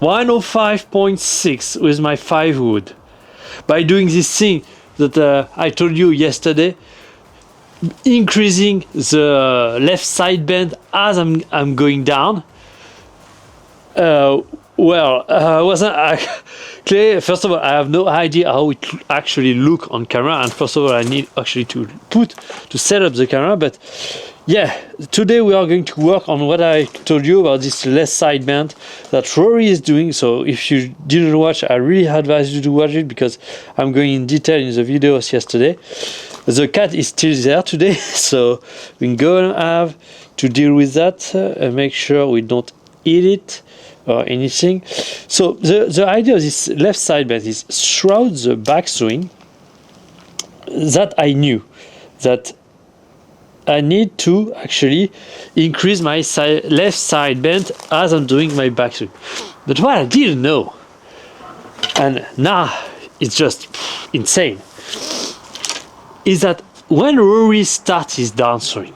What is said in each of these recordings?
105.6 with my 5 wood. By doing this thing that I told you yesterday, increasing the left side bend as I'm going down. Clearly, first of all, I have no idea how it actually look on camera, and first of all, I need actually to set up the camera. But yeah, today we are going to work on what I told you about this left side bend that Rory is doing. So if you didn't watch, I really advise you to watch it because I'm going in detail in the videos yesterday. The cat is still there today, so we're going to have to deal with that and make sure we don't eat it or anything. So the idea of this left side bend is throughout the backswing that I knew that I need to actually increase my left side bend as I'm doing my backswing. But what I didn't know, and now it's just insane, is that when Rory starts his downswing,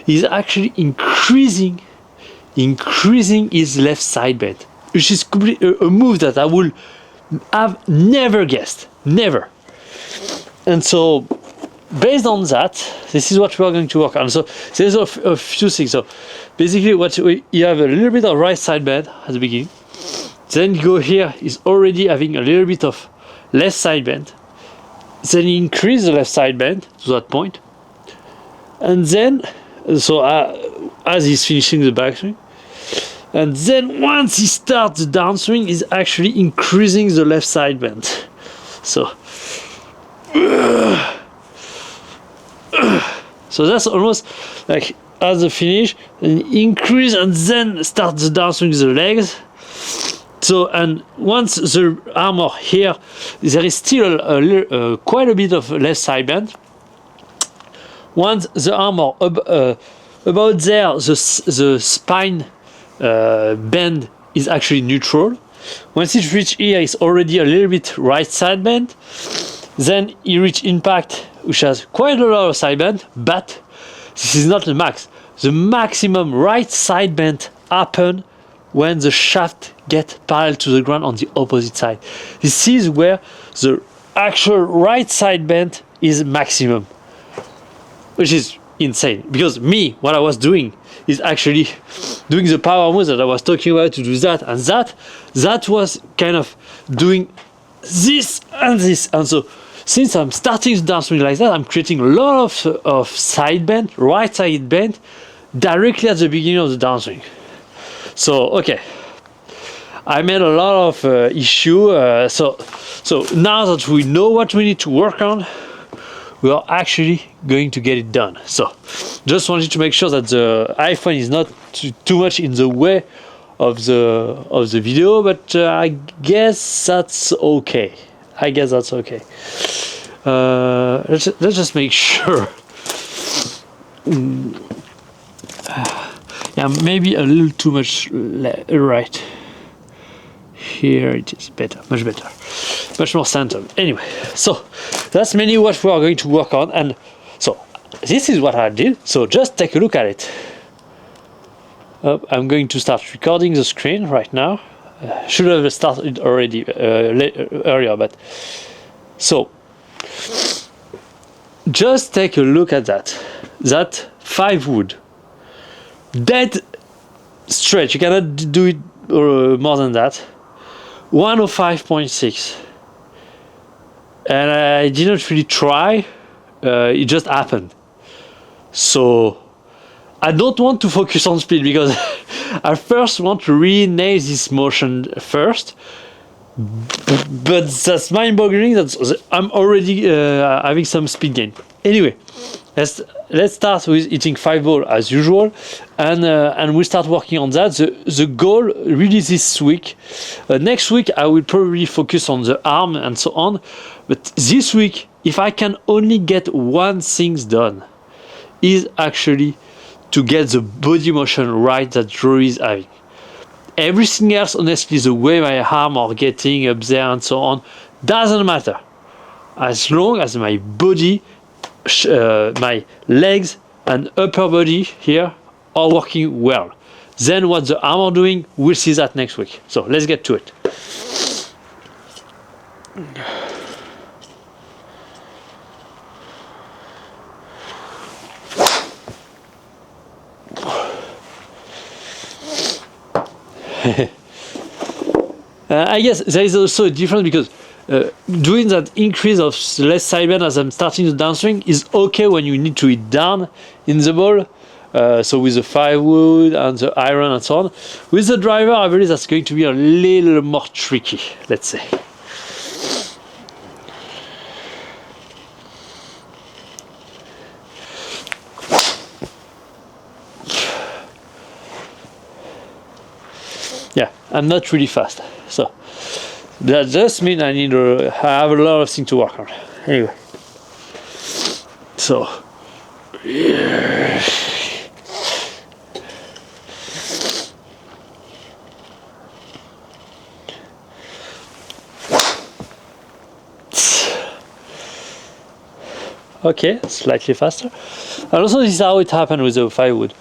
he's actually increasing his left side bend, which is a move that I would have never guessed, never. And so, based on that, this is what we are going to work on. So there's a few things. So basically, you have a little bit of right side bend at the beginning. Then you go here, is already having a little bit of left side bend. Then you increase the left side bend to that point. And then, as he's finishing the backswing, and then once he starts the downswing, he's actually increasing the left side bend. So that's almost like as a finish, an increase and then start the downswing with the legs. So, and once the armor here, there is still quite a bit of left side bend. Once the armor about there, the spine bend is actually neutral. Once it reaches here, it's already a little bit right side bend. Then you reach impact, which has quite a lot of side bend, but this is not the max. The maximum right side bend happens when the shaft gets parallel to the ground on the opposite side. This is where the actual right side bend is maximum, which is insane. Because what I was doing is actually doing the power moves that I was talking about to do that, and that was kind of doing this and this. And so since I'm starting the downswing like that, I'm creating a lot of side bend, right side bend, directly at the beginning of the downswing. So okay, I made a lot of issue. So now that we know what we need to work on, we are actually going to get it done. So just wanted to make sure that the iPhone is not too much in the way of the video, but I guess that's okay. Let's just make sure. Yeah, maybe a little too much right. Here it is better, much better, much more centered. Anyway, so that's mainly what we are going to work on, and so this is what I did. So just take a look at it. I'm going to start recording the screen right now. Should have started already earlier, but so just take a look at that 5 wood dead straight. You cannot do it more than that. 105.6, and I didn't really try, it just happened. So I don't want to focus on speed because I first want to really nail this motion first, but that's mind-boggling that I'm already having some speed gain. Anyway, let's start with hitting 5 balls as usual, and we'll start working on that. The goal really this week. Next week I will probably focus on the arm and so on, but this week, if I can only get one thing done, is actually to get the body motion right that Rory is having. Everything else, honestly, the way my arm are getting up there and so on, doesn't matter. As long as my body, my legs and upper body here are working well, then what the arm are doing, we'll see that next week. So let's get to it. I guess there is also a difference because doing that increase of left side bend as I'm starting the downswing is okay when you need to hit down in the ball. So with the 5 wood and the iron and so on. With the driver, I believe that's going to be a little more tricky, let's say. Yeah, I'm not really fast, so that just means I need to have a lot of things to work on. Anyway, so yeah. Okay, slightly faster. And also this is how it happened with the 5 wood.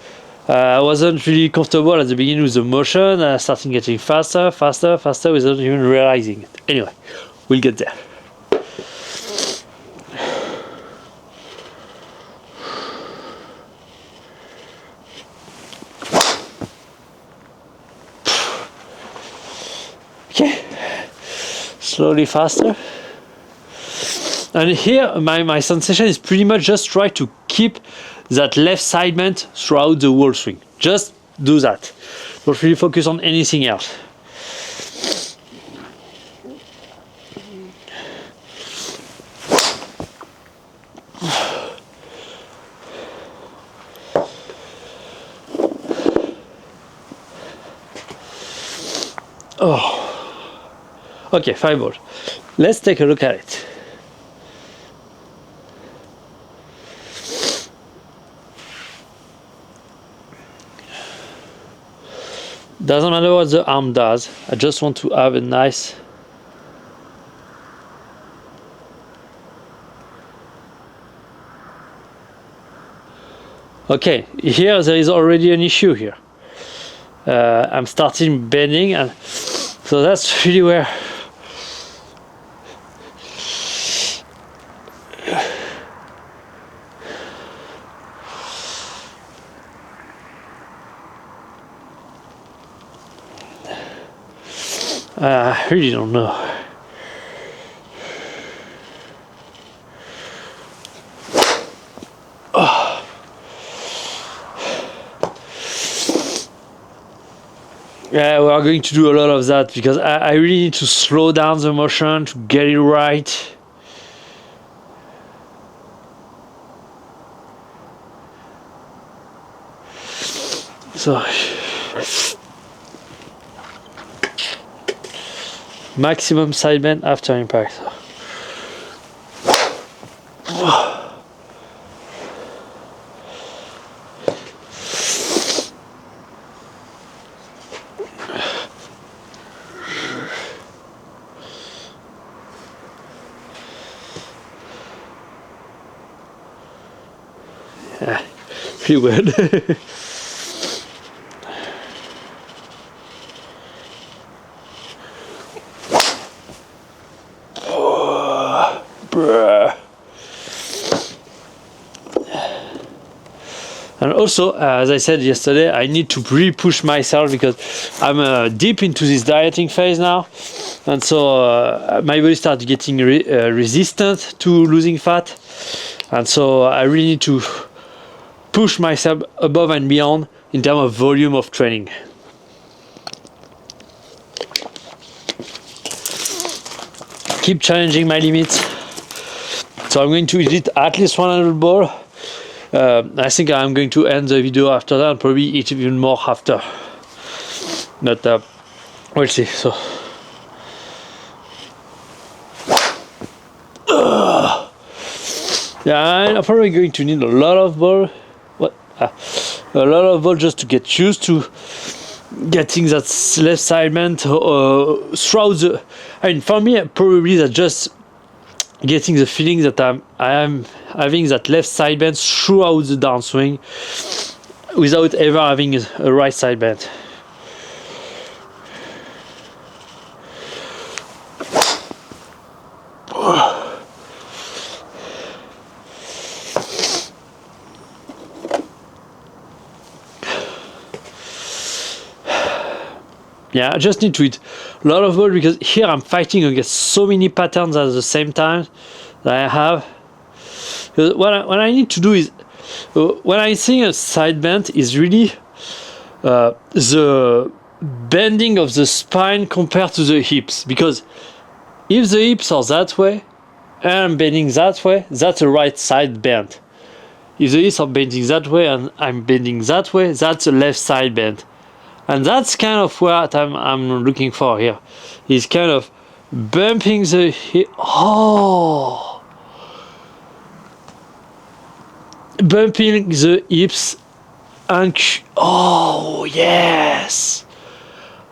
I wasn't really comfortable at the beginning with the motion. I started getting faster without even realizing it. Anyway, we'll get there. Okay, slowly faster. And here my sensation is pretty much just try to keep that left side bend throughout the whole swing. Just do that. Don't really focus on anything else. Oh. Okay, 5 ball. Let's take a look at it. Doesn't matter what the arm does, I just want to have a nice okay, here there is already an issue here. I'm starting bending, and so that's really where I really don't know. Oh. Yeah, we are going to do a lot of that because I really need to slow down the motion to get it right. So maximum side bend after impact. Yeah, pretty weird. And also, as I said yesterday, I need to really push myself because I'm deep into this dieting phase now, and so my body starts getting resistant to losing fat, and so I really need to push myself above and beyond in terms of volume of training. Keep challenging my limits. So I'm going to hit at least 100 ball. I think I'm going to end the video after that and probably eat even more after. But we'll see. So yeah, I'm probably going to need a lot of ball. A lot of ball just to get used to getting that left side bend throughout the. I mean, for me, probably that's just getting the feeling that I am having that left side bend throughout the downswing. without ever having a right side bend. Yeah, I just need to eat a lot of ball because here I'm fighting against so many patterns at the same time that I have. What I need to do is, when I think a side bend is really the bending of the spine compared to the hips. Because if the hips are that way and I'm bending that way, that's a right side bend. If the hips are bending that way and I'm bending that way, that's a left side bend. And that's kind of what I'm looking for here. Is kind of bumping the hip. Oh! Bumping the hips and oh yes.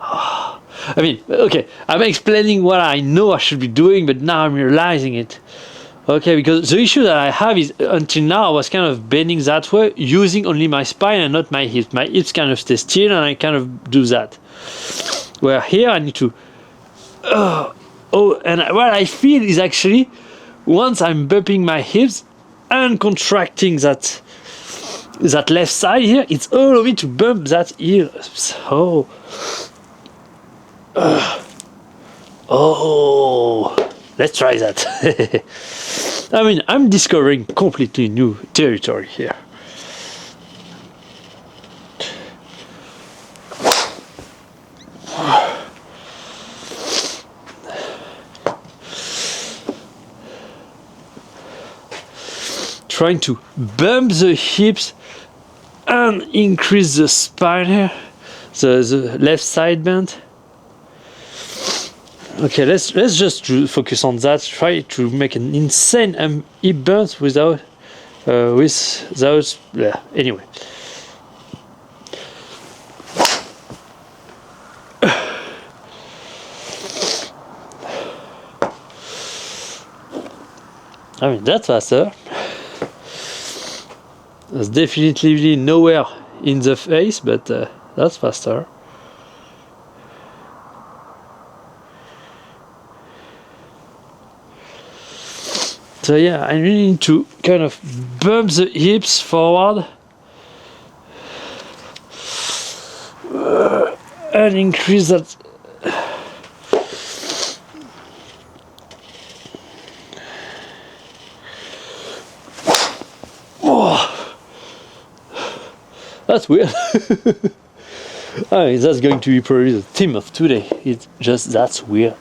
I mean, okay, I'm explaining what I know I should be doing, but now I'm realizing it. Okay, because the issue that I have is until now I was kind of bending that way, using only my spine and not my hips. My hips kind of stay still and I kind of do that. Where here I need to... and what I feel is actually, once I'm bumping my hips and contracting that left side here, it's allowing me to bump that here. So... let's try that. I mean, I'm discovering completely new territory here. Trying to bump the hips and increase the spine here, the left side bend. Okay, let's just focus on that. Try to make an insane hip bend without anyway. I mean, that's faster. There's definitely nowhere in the face, but that's faster. So yeah, I really need to kind of bump the hips forward and increase that. Oh, that's weird. I mean, that's going to be probably the theme of today. It's just that's weird.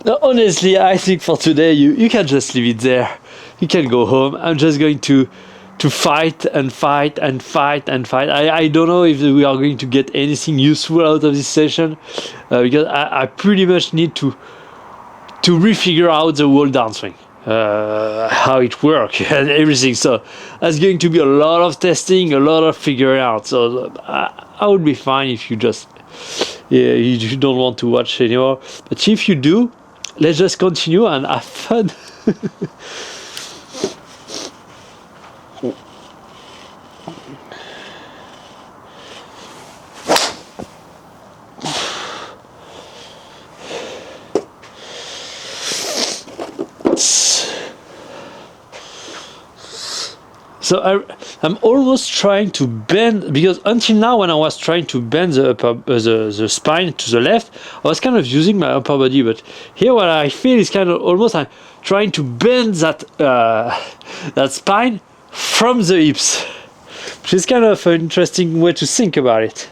No, honestly, I think for today you can just leave it there. You can go home. I'm just going to fight and fight and fight and fight. I don't know if we are going to get anything useful out of this session, because I pretty much need to refigure out the whole downswing, how it works and everything. So that's going to be a lot of testing, a lot of figuring out. So I would be fine if you just you don't want to watch anymore. But if you do, let's just continue and have fun. So I'm almost trying to bend, because until now when I was trying to bend the spine to the left, I was kind of using my upper body, but here what I feel is kind of almost I'm trying to bend that that spine from the hips, which is kind of an interesting way to think about it.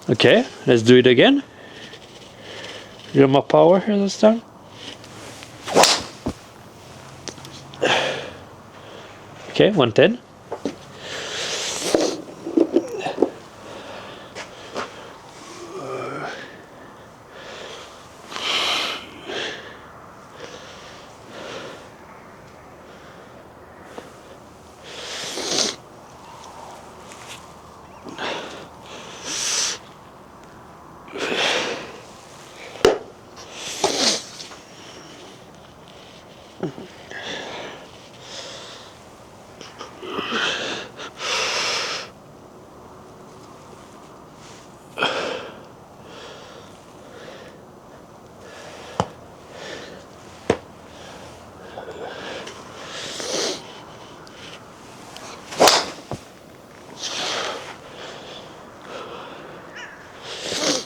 Okay, let's do it again. A little more power here this time. Okay, 110.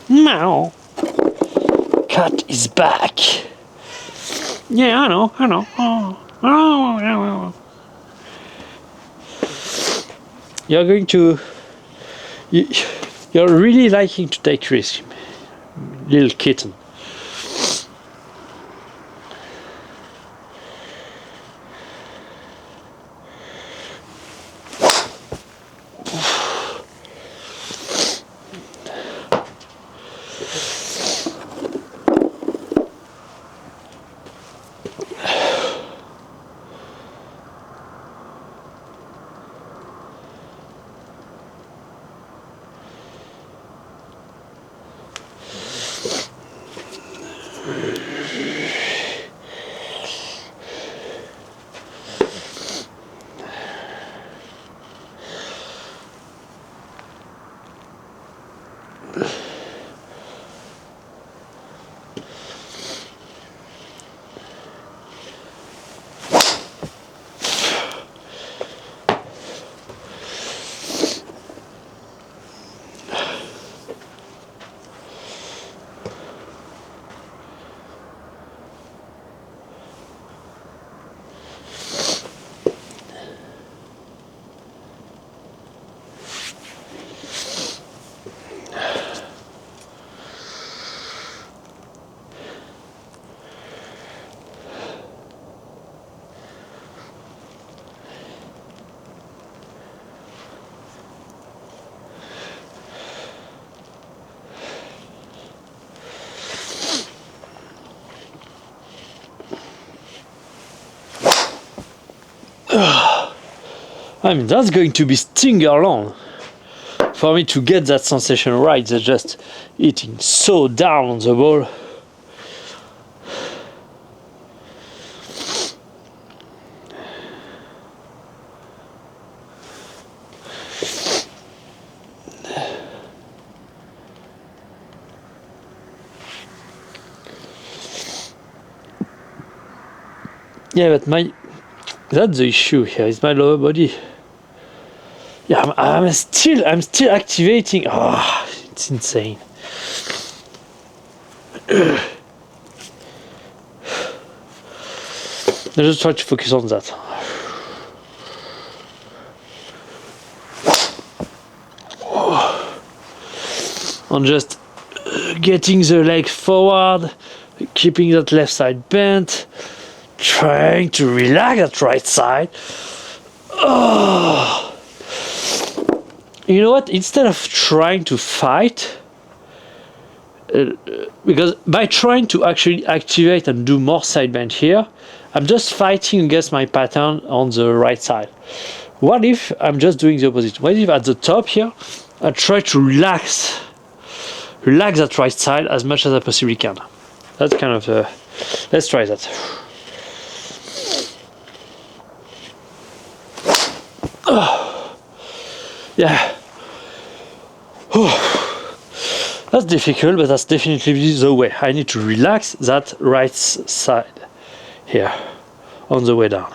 Meow. Cat is back. Yeah, I know. Oh. You're going to... You're really liking to take risks, little kitten. I mean, that's going to be stinger long for me to get that sensation right. They're just hitting so down on the ball. Yeah, but that's the issue here, is my lower body. Yeah, I'm still activating. Ah, oh, it's insane. I just try to focus on that. On just getting the leg forward, keeping that left side bent, trying to relax that right side. Oh. You know what? Instead of trying to fight, because by trying to actually activate and do more side bend here, I'm just fighting against my pattern on the right side. What if I'm just doing the opposite? What if at the top here, I try to relax that right side as much as I possibly can? That's kind of let's try that. Yeah. That's difficult, but that's definitely the way. I need to relax that right side here on the way down.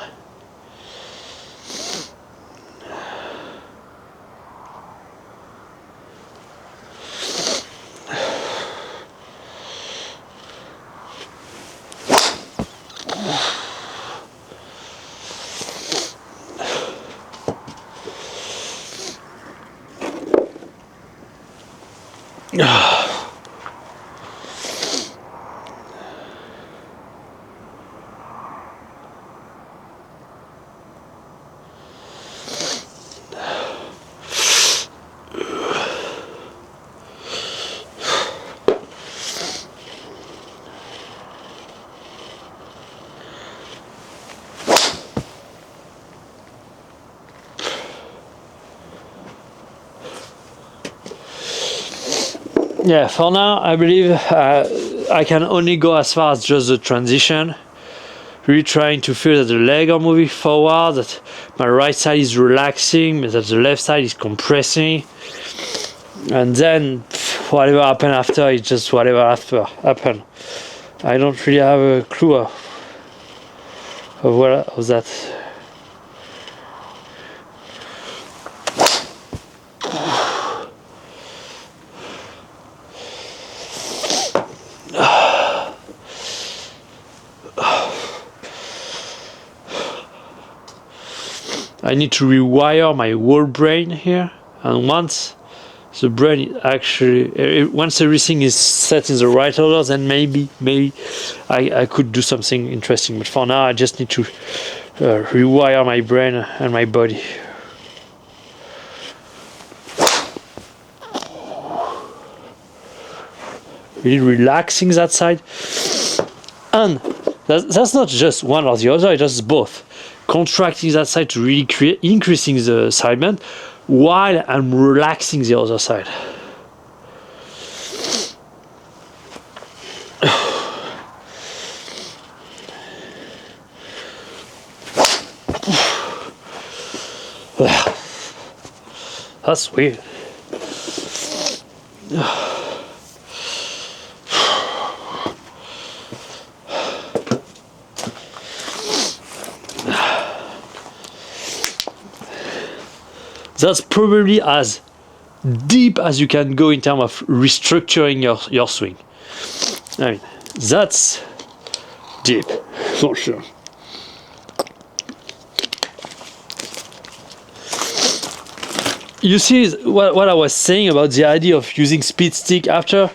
Yeah, for now, I believe I can only go as far as just the transition. Really trying to feel that the leg are moving forward, that my right side is relaxing, that the left side is compressing. And then whatever happened after is just whatever after happened. I don't really have a clue of that. I need to rewire my whole brain here, and once the brain actually, once everything is set in the right order, then maybe I could do something interesting. But for now, I just need to rewire my brain and my body. Really relaxing that side, and that's not just one or the other, it's just both. Contracting that side to really increasing the side bend while I'm relaxing the other side. That's weird. That's probably as deep as you can go in terms of restructuring your swing. I mean, that's deep, for sure. You see what I was saying about the idea of using speed stick after?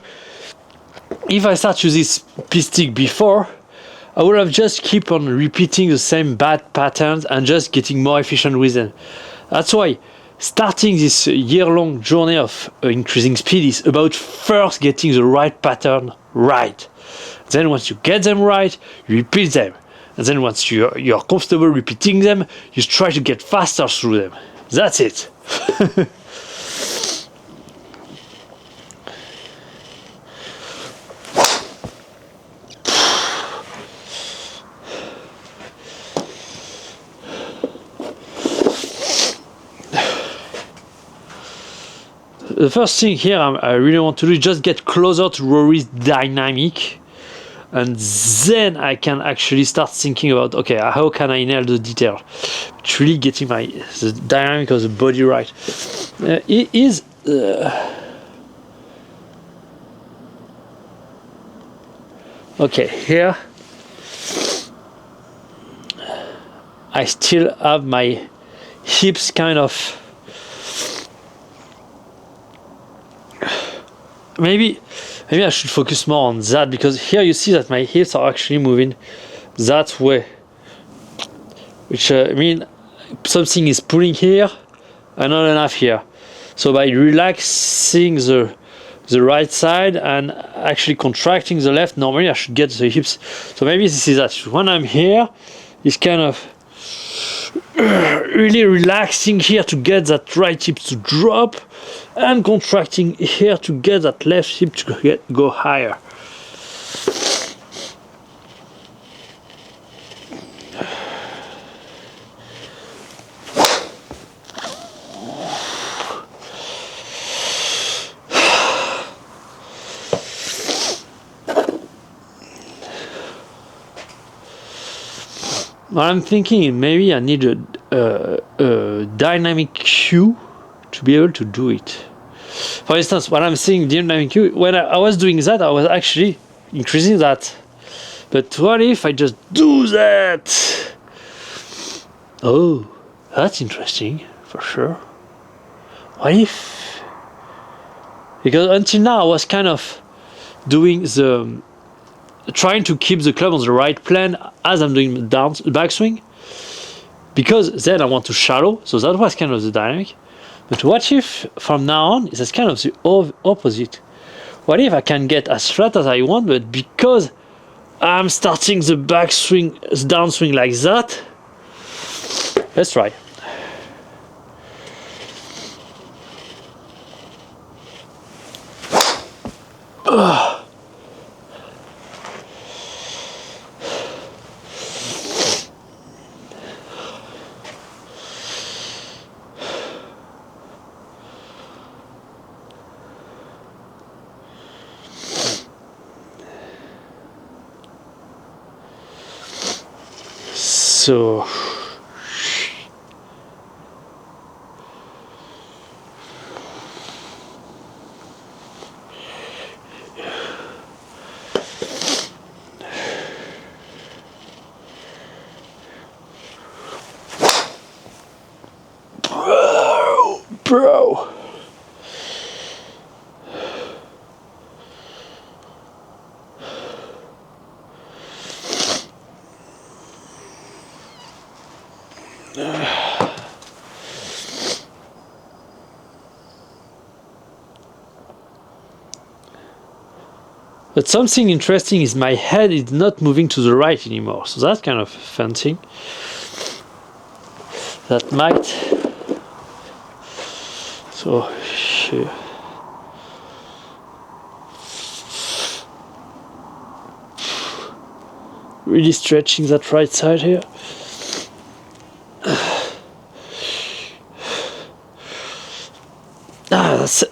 If I start using speed stick before, I would have just keep on repeating the same bad patterns and just getting more efficient with them. That's why starting this year-long journey of increasing speed is about first getting the right pattern right. Then once you get them right, you repeat them. And then once you're comfortable repeating them, you try to get faster through them. That's it. The first thing here I really want to do is just get closer to Rory's dynamic, and then I can actually start thinking about, okay, how can I nail the detail? It's really getting the dynamic of the body right. It is okay, here I still have my hips kind of. Maybe I should focus more on that, because here you see that my hips are actually moving that way, which I mean something is pulling here and not enough here. So by relaxing the right side and actually contracting the left, normally I should get the hips. So maybe this is that. When I'm here, it's kind of really relaxing here to get that right hip to drop, and contracting here to get that left hip to go higher. I'm thinking maybe I need a dynamic cue to be able to do it. For instance, when I'm saying dynamic cue, when I was doing that, I was actually increasing that. But what if I just do that? Oh, that's interesting, for sure. What if Because until now I was kind of doing the trying to keep the club on the right plane as I'm doing the backswing, because then I want to shallow, so that was kind of the dynamic. But what if from now on it's kind of the opposite? What if I can get as flat as I want, but because I'm starting the backswing, downswing like that? Let's try. So bro. But something interesting is my head is not moving to the right anymore, so that's kind of a fun thing. That might. So here. Really stretching that right side here.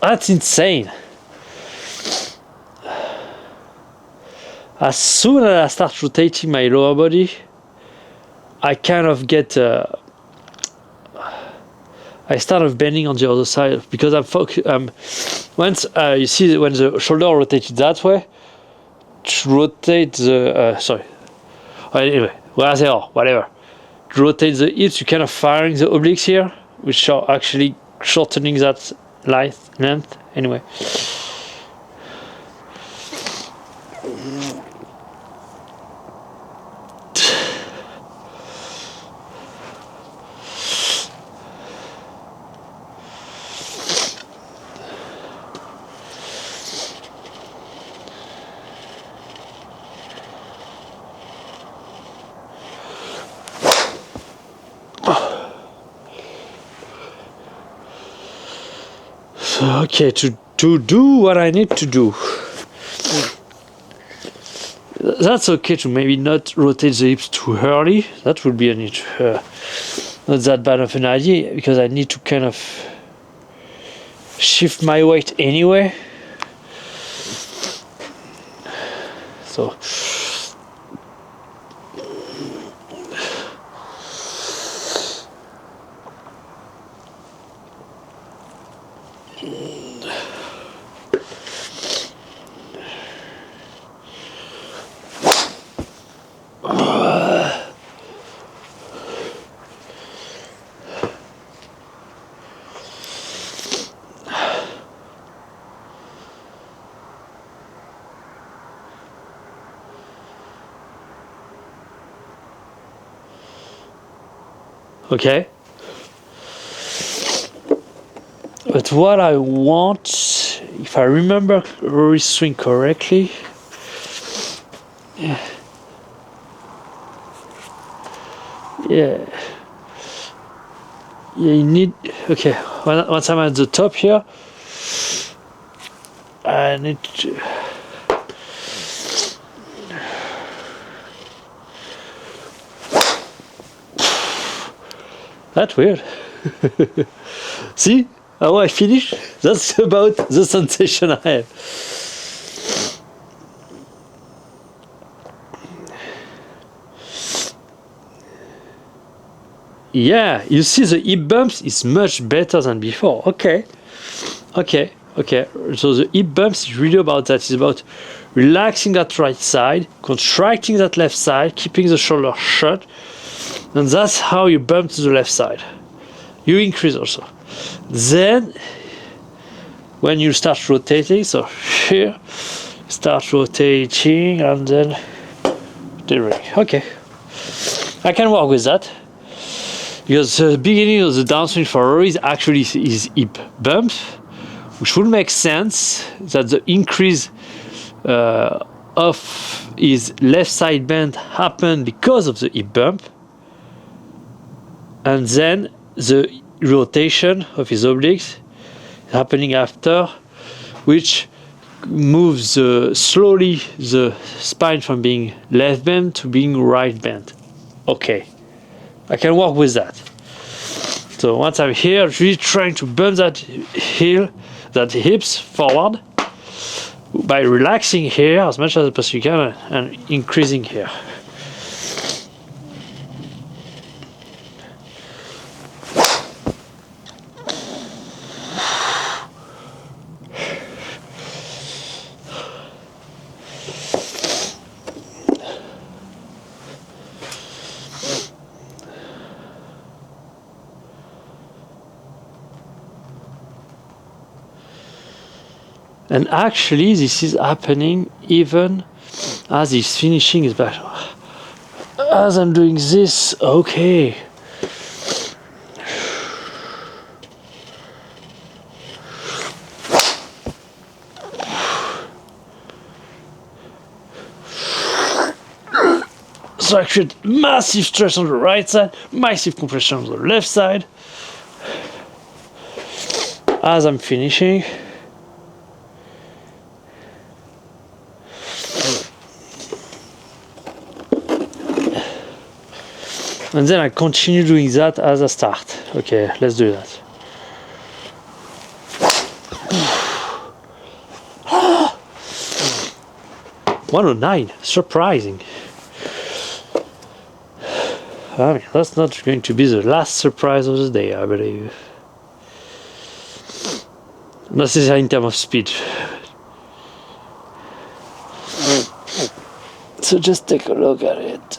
That's insane. As soon as I start rotating my lower body, I kind of get I start bending on the other side, because I'm once you see when the shoulder rotated that way, to rotate the anyway, where they are, whatever. To rotate the hips, you kind of firing the obliques here, which are actually shortening that length. Anyway. Okay, to do what I need to do, that's okay to maybe not rotate the hips too early. That would be not that bad of an idea, because I need to kind of shift my weight anyway. So okay. But what I want, if I remember Rory's swing correctly, yeah, you need, okay, once I'm at the top here, I need to, that's weird. See how I finish? That's about the sensation I have. Yeah, you see the hip bumps is much better than before. Okay. So the hip bumps is really about that. It's about relaxing that right side, contracting that left side, keeping the shoulder shut, and that's how you bump to the left side. You increase also. Then when you start rotating, so here, start rotating and then the ring. Okay, I can work with that. Because the beginning of the downswing for Rory is actually his hip bump, which would make sense that the increase of his left side bend happened because of the hip bump, and then the rotation of his obliques is happening after, which moves slowly the spine from being left bent to being right bent. Okay, I can work with that. So once I'm here, really trying to bump that hips forward by relaxing here as much as possible you can and increasing here. And actually, this is happening even as he's finishing his back. As I'm doing this, okay. So I create massive stress on the right side, massive compression on the left side. As I'm finishing. And then I continue doing that as I start. Okay, let's do that. $109, surprising. I mean, that's not going to be the last surprise of the day, I believe. Not necessarily in terms of speed. So just take a look at it.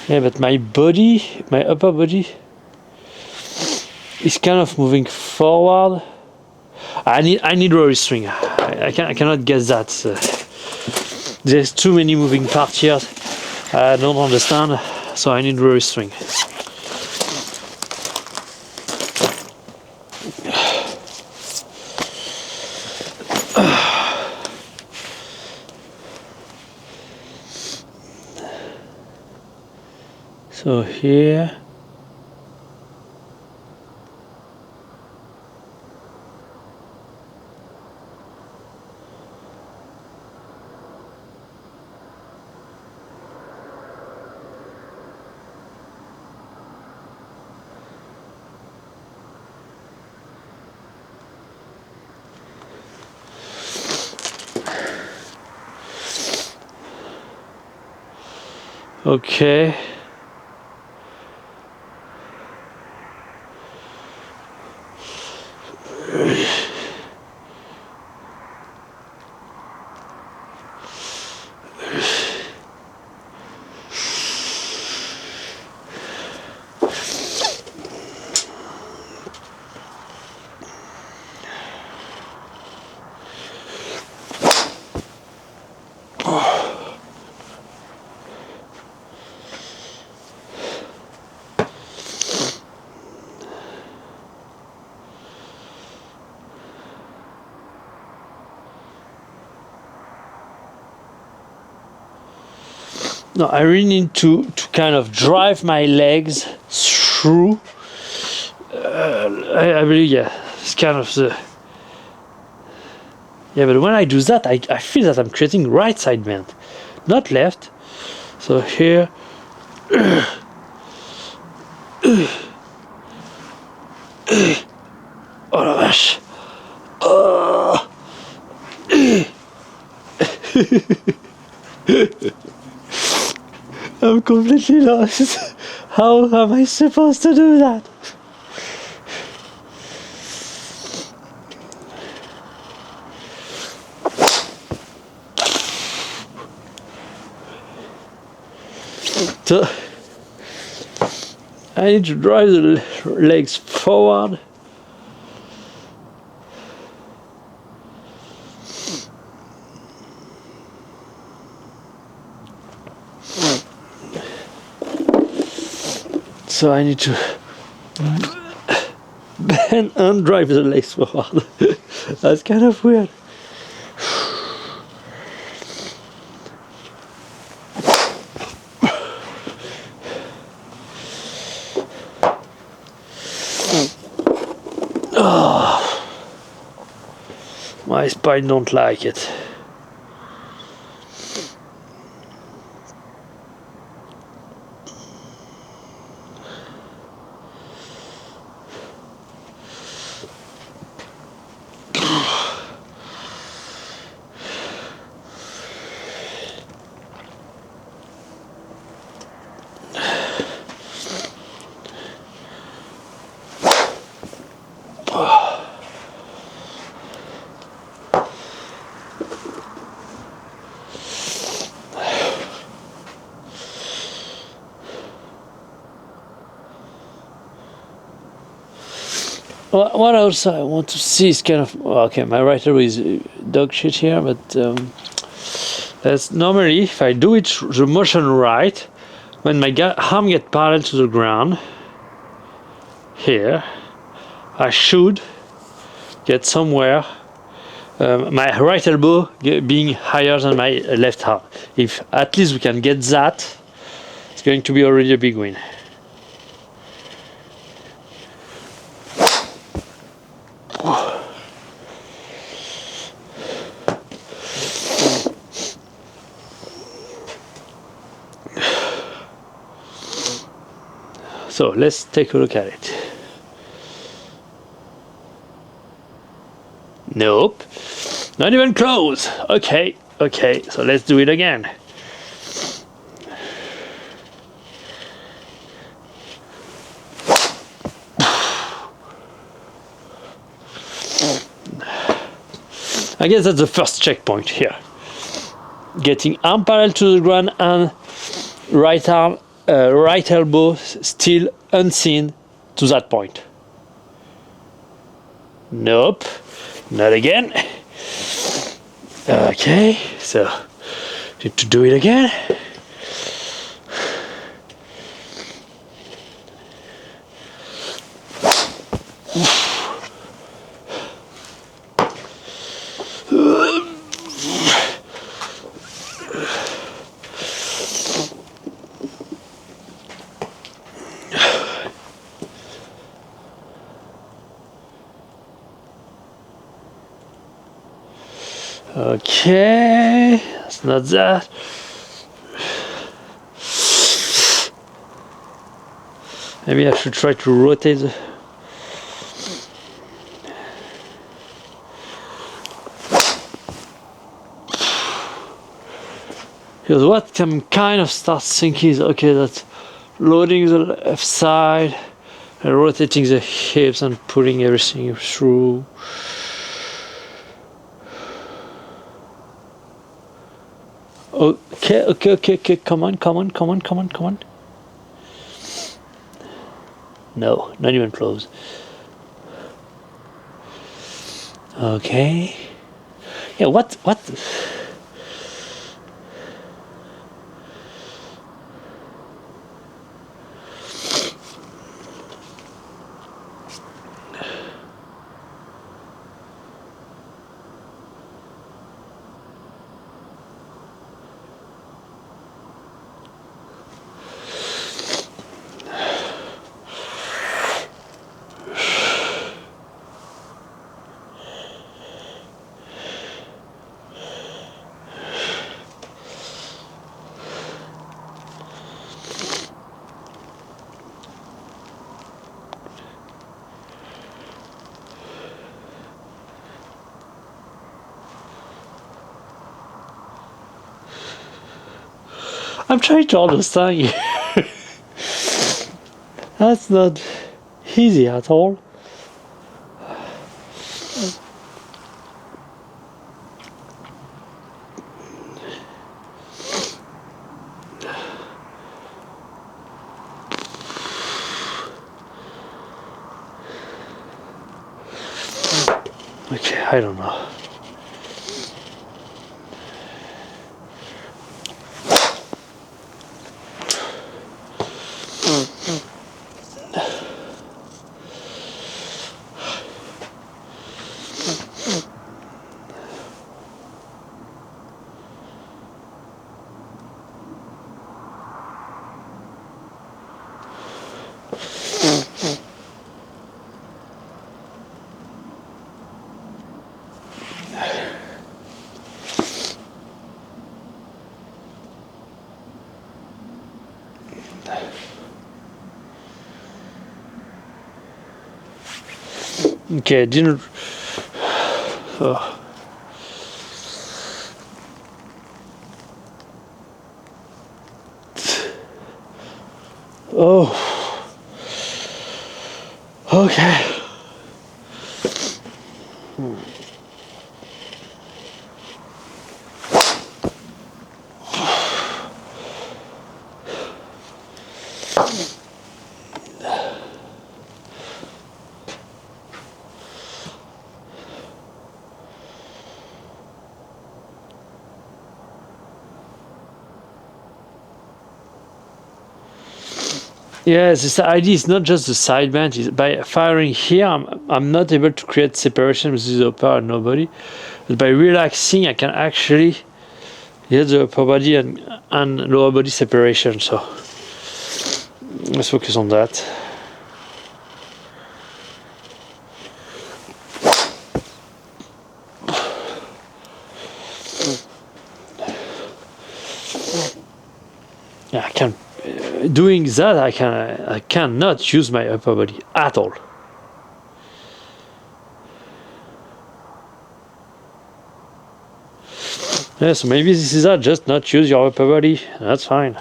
Yeah, but my body, my upper body, is kind of moving forward. I need Rory swing. I cannot get that. There's too many moving parts here. I don't understand, so I need Rory swing. So here. Okay. No, I really need to kind of drive my legs through. I believe, yeah, it's kind of the. Yeah, but when I do that, I feel that I'm creating right side bend, not left. So here. Oh la vache. Oh. I'm completely lost. How am I supposed to do that? So I need to drive the legs forward. So I need to bend and drive the legs forward. That's kind of weird. Oh, my spine don't like it. What else I want to see is kind of okay. My right elbow is dog shit here, but that's normally if I do it the motion right, when my arm get parallel to the ground here, I should get somewhere. My right elbow being higher than my left arm. If at least we can get that, it's going to be already a big win. So let's take a look at it. Nope, not even close. Okay, so let's do it again. I guess that's the first checkpoint here. Getting arm parallel to the ground and right arm, right elbow still unseen to that point. Nope, not again. Okay, so need to do it again. Okay, it's not that. Maybe I should try to rotate the... Because what I'm kind of start thinking is, okay, that's loading the left side and rotating the hips and pulling everything through. Okay, come on. No, not even close. Okay. Yeah, what? I'm trying to understand you. That's not easy at all. Okay, I don't know. Okay, didn't. Oh. Oh. Okay. Yes, this idea is not just the sideband. By firing here, I'm not able to create separation with the upper and lower body. But by relaxing, I can actually get the upper body and lower body separation. So let's focus on that. Yeah, I can. Doing that, I cannot use my upper body at all. Yeah, so maybe this is that. Just not use your upper body. That's fine.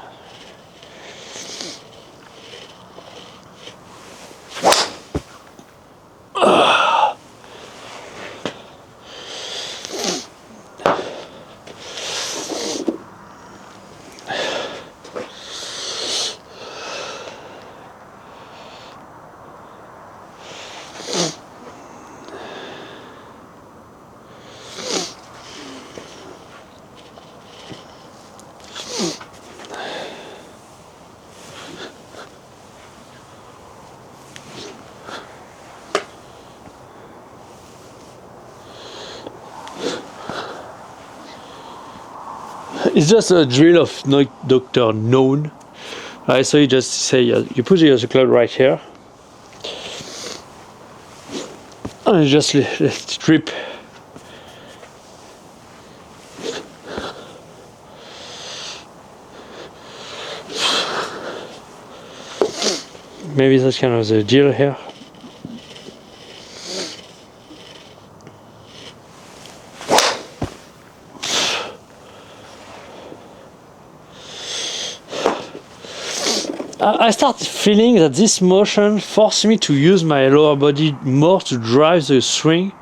It's just a drill of Dr. Known. Right, so you just say you put your cloud right here, and you just let it drip. Maybe that's kind of the deal here. I start feeling that this motion forced me to use my lower body more to drive the swing.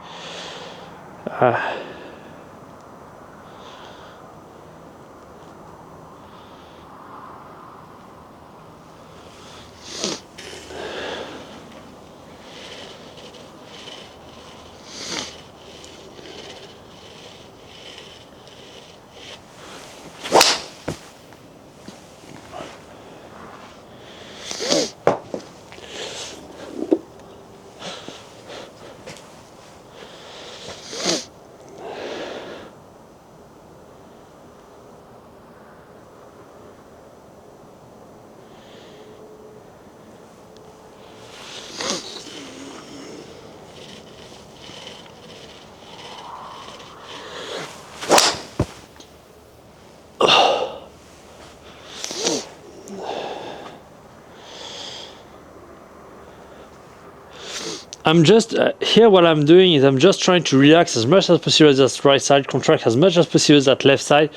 I'm just here. What I'm doing is I'm just trying to relax as much as possible that right side, contract as much as possible that left side,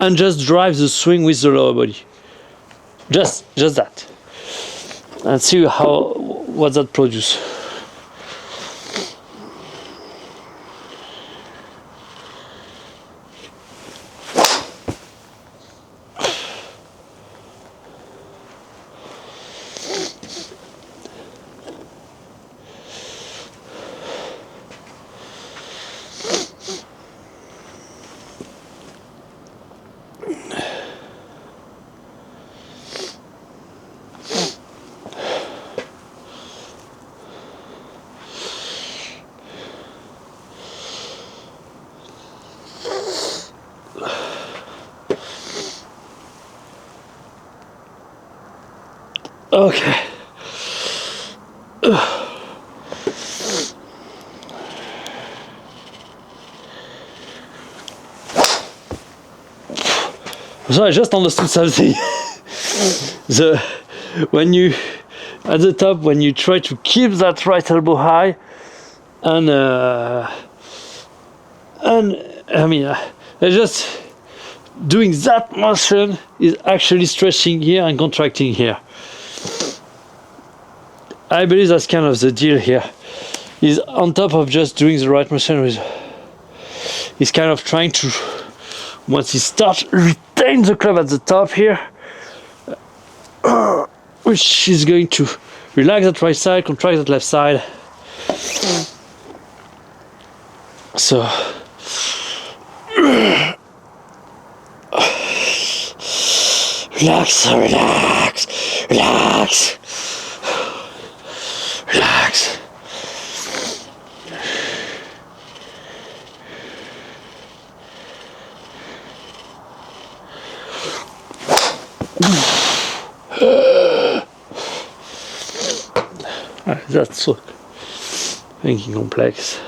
and just drive the swing with the lower body. Just that, and see what that produces. Okay. So I just understood something. When you at the top, when you try to keep that right elbow high, and I mean, just doing that motion is actually stretching here and contracting here. I believe that's kind of the deal here. Is on top of just doing the right motion, he's kind of trying to, once he starts, retain the club at the top here, which is going to relax that right side, contract that left side. So relax, relax, relax, relax. That's so thinking complex.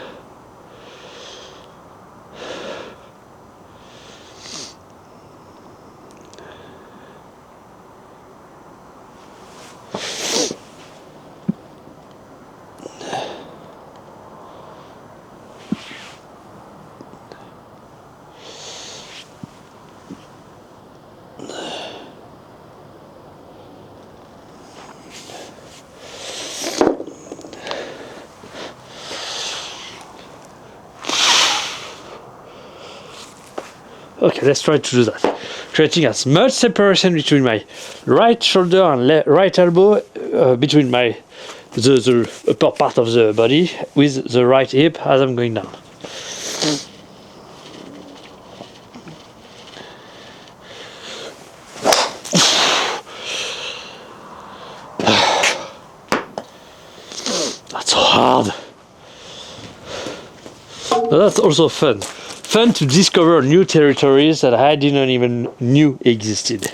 Okay, let's try to do that. Creating as much separation between my right shoulder and right elbow, between the upper part of the body with the right hip as I'm going down. That's so hard. But that's also fun. Fun to discover new territories that I didn't even knew existed.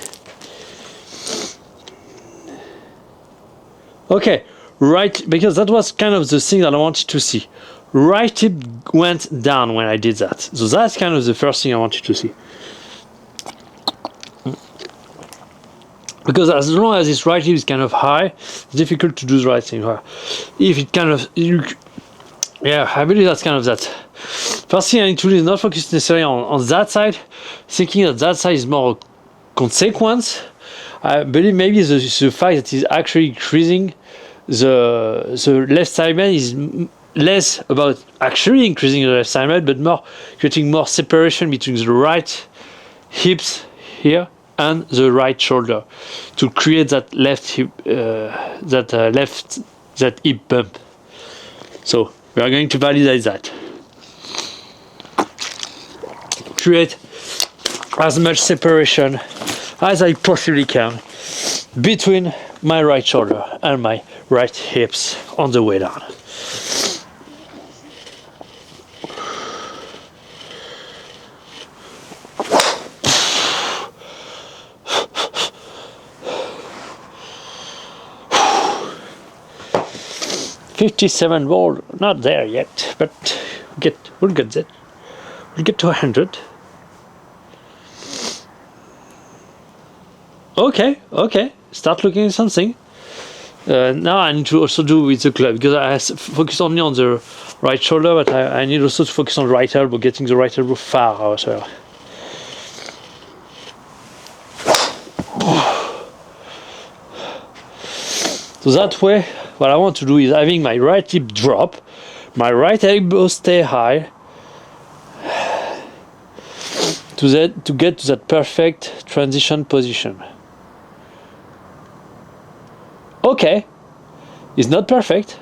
Okay, right, because that was kind of the thing that I wanted to see. Right hip went down when I did that. So that's kind of the first thing I wanted to see. Because as long as this right hip is kind of high, it's difficult to do the right thing. If it kind of, yeah, I believe that's kind of that. First thing I need to do is not focus necessarily on that side, thinking that side is more a consequence. I believe maybe the fact that he's actually increasing the left side bend is less about actually increasing the left side bend, but more creating more separation between the right hips here and the right shoulder to create that left hip, that hip bump. So we are going to validate that. Create as much separation as I possibly can between my right shoulder and my right hips on the way down. $57 volt, not there yet, but we'll get that. We'll get to 100. Okay, start looking at something. Now I need to also do with the club, because I focus only on the right shoulder, but I need also to focus on the right elbow, getting the right elbow far as well. So that way, what I want to do is having my right hip drop, my right elbow stay high, to get to that perfect transition position. Okay, it's not perfect.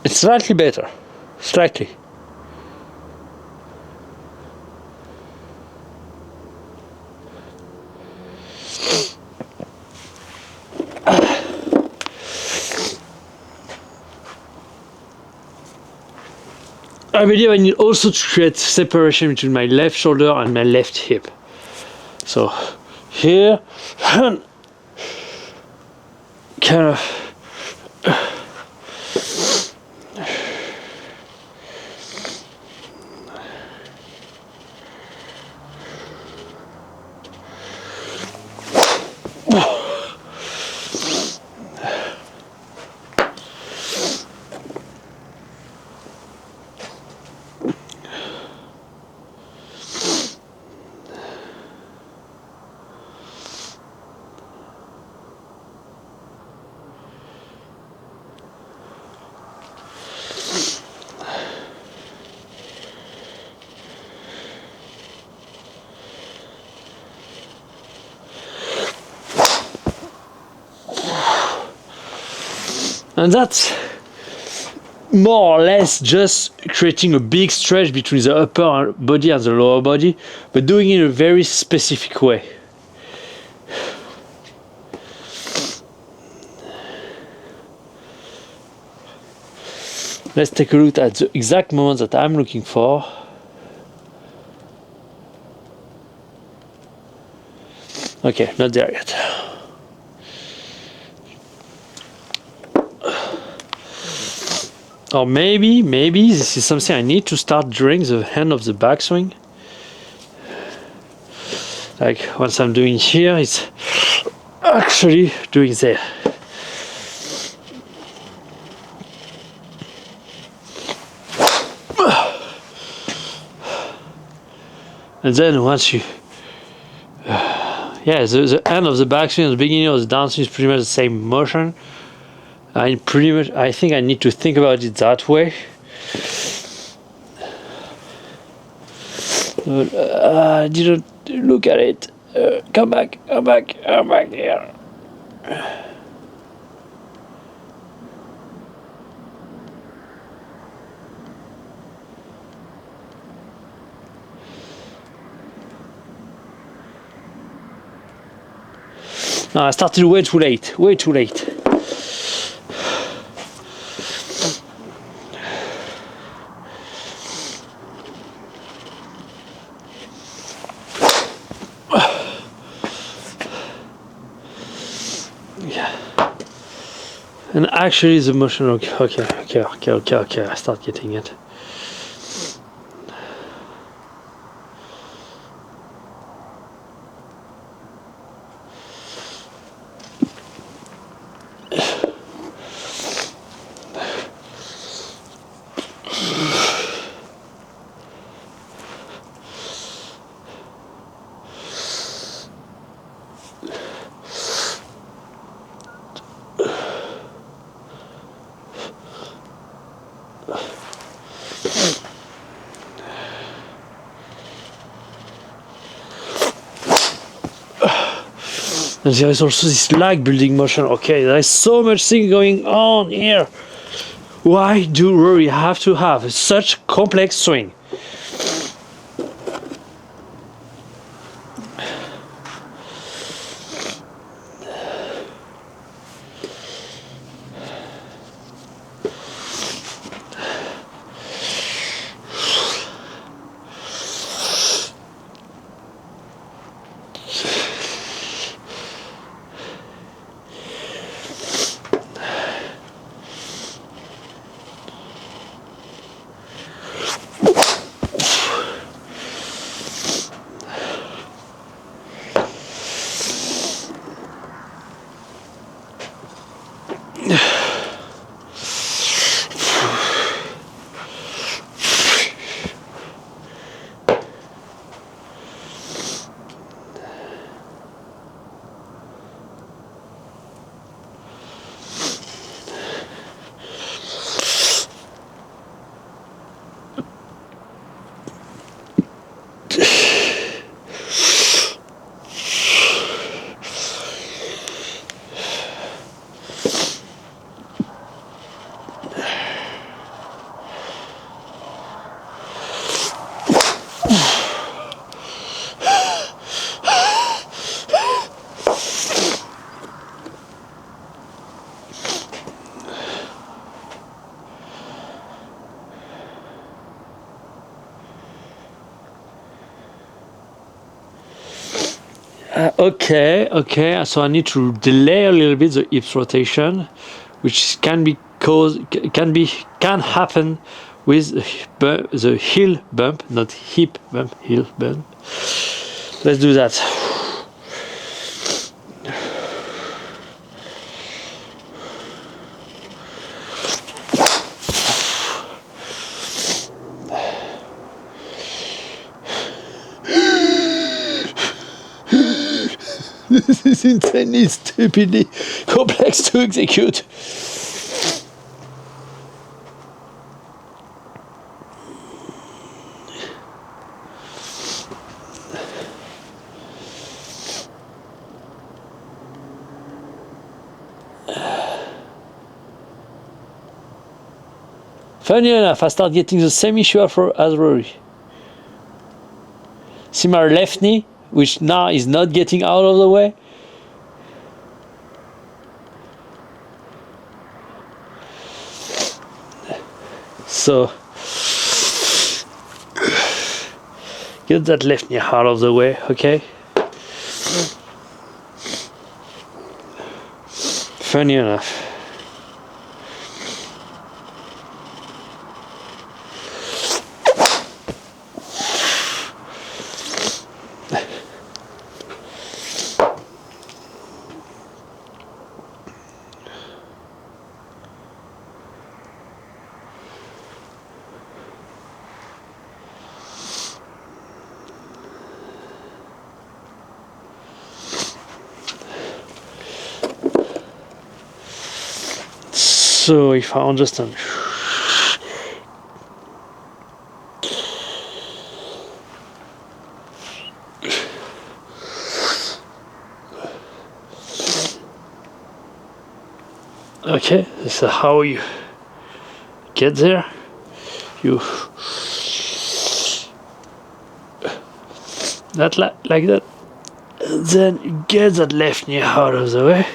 It's slightly better, slightly. I believe I need also to create separation between my left shoulder and my left hip. So here, kind of and that's more or less just creating a big stretch between the upper body and the lower body, but doing it in a very specific way. Let's take a look at the exact moment that I'm looking for. Okay, not there yet. Or maybe this is something I need to start during the end of the backswing. Like once I'm doing here, it's actually doing there. And then once you, yeah, the end of the backswing and the beginning of the downswing is pretty much the same motion. I think I need to think about it that way. I didn't look at it. Come back here. No, I started way too late. Yeah. And actually the motion, okay, I start getting it. And there is also this lag building motion. Okay, there is so much thing going on here. Why do Rory have to have such complex swing? Okay. So I need to delay a little bit the hips rotation, which can happen with the heel bump, not hip bump, heel bump. Let's do that. This is insanely stupidly complex to execute. Funny enough, I start getting the same issue as Rory. See my left knee, which now is not getting out of the way. So get that left knee out of the way, okay? Funny enough. So if I understand, okay, this is how you get there. You that like that, and then you get that left knee out of the way.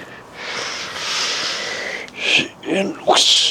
And whoosh.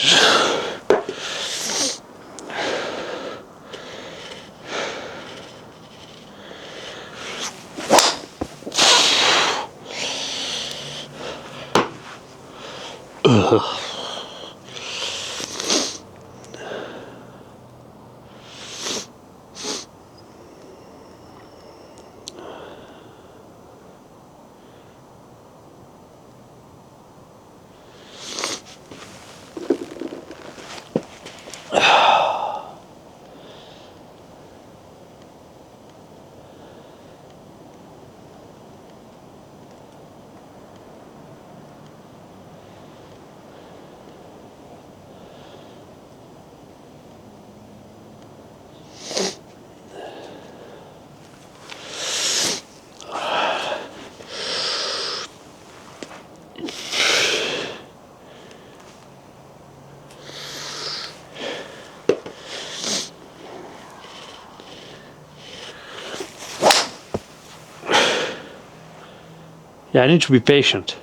Yeah, I need to be patient.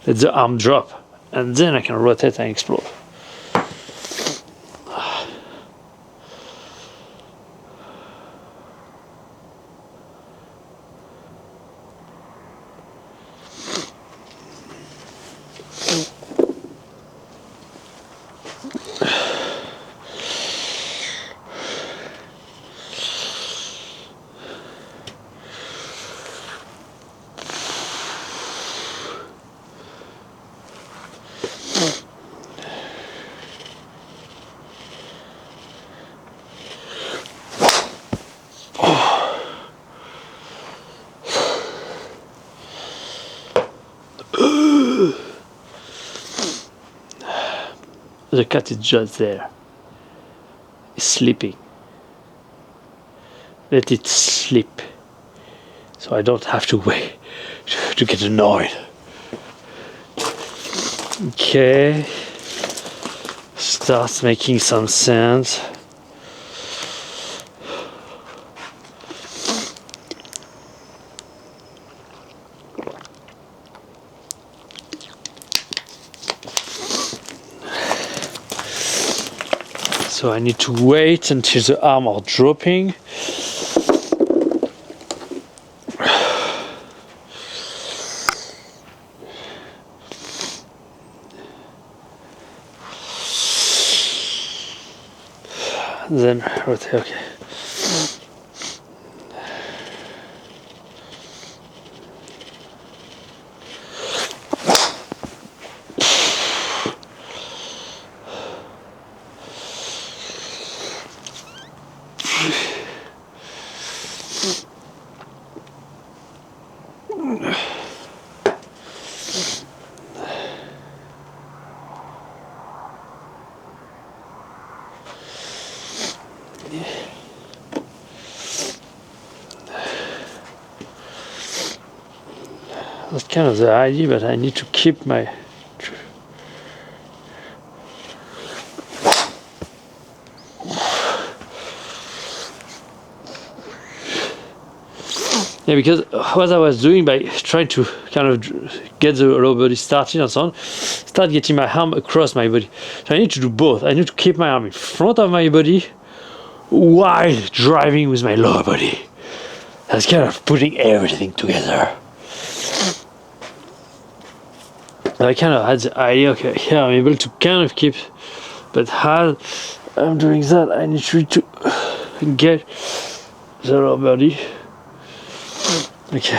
Let the arm drop, and then I can rotate and explode. The cat is just there. It's sleeping. Let it sleep. So I don't have to wait to get annoyed. Okay. Starts making some sense. So I need to wait until the arm are dropping. then rotate. Okay. That's kind of the idea, but I need to keep my. Yeah, because what I was doing by trying to kind of get the lower body started and so on, start getting my arm across my body. So I need to do both. I need to keep my arm in front of my body while driving with my lower body. That's kind of putting everything together. I kind of had the idea, okay, here I'm able to kind of keep, but how I'm doing that, I need to get the lower body. Okay.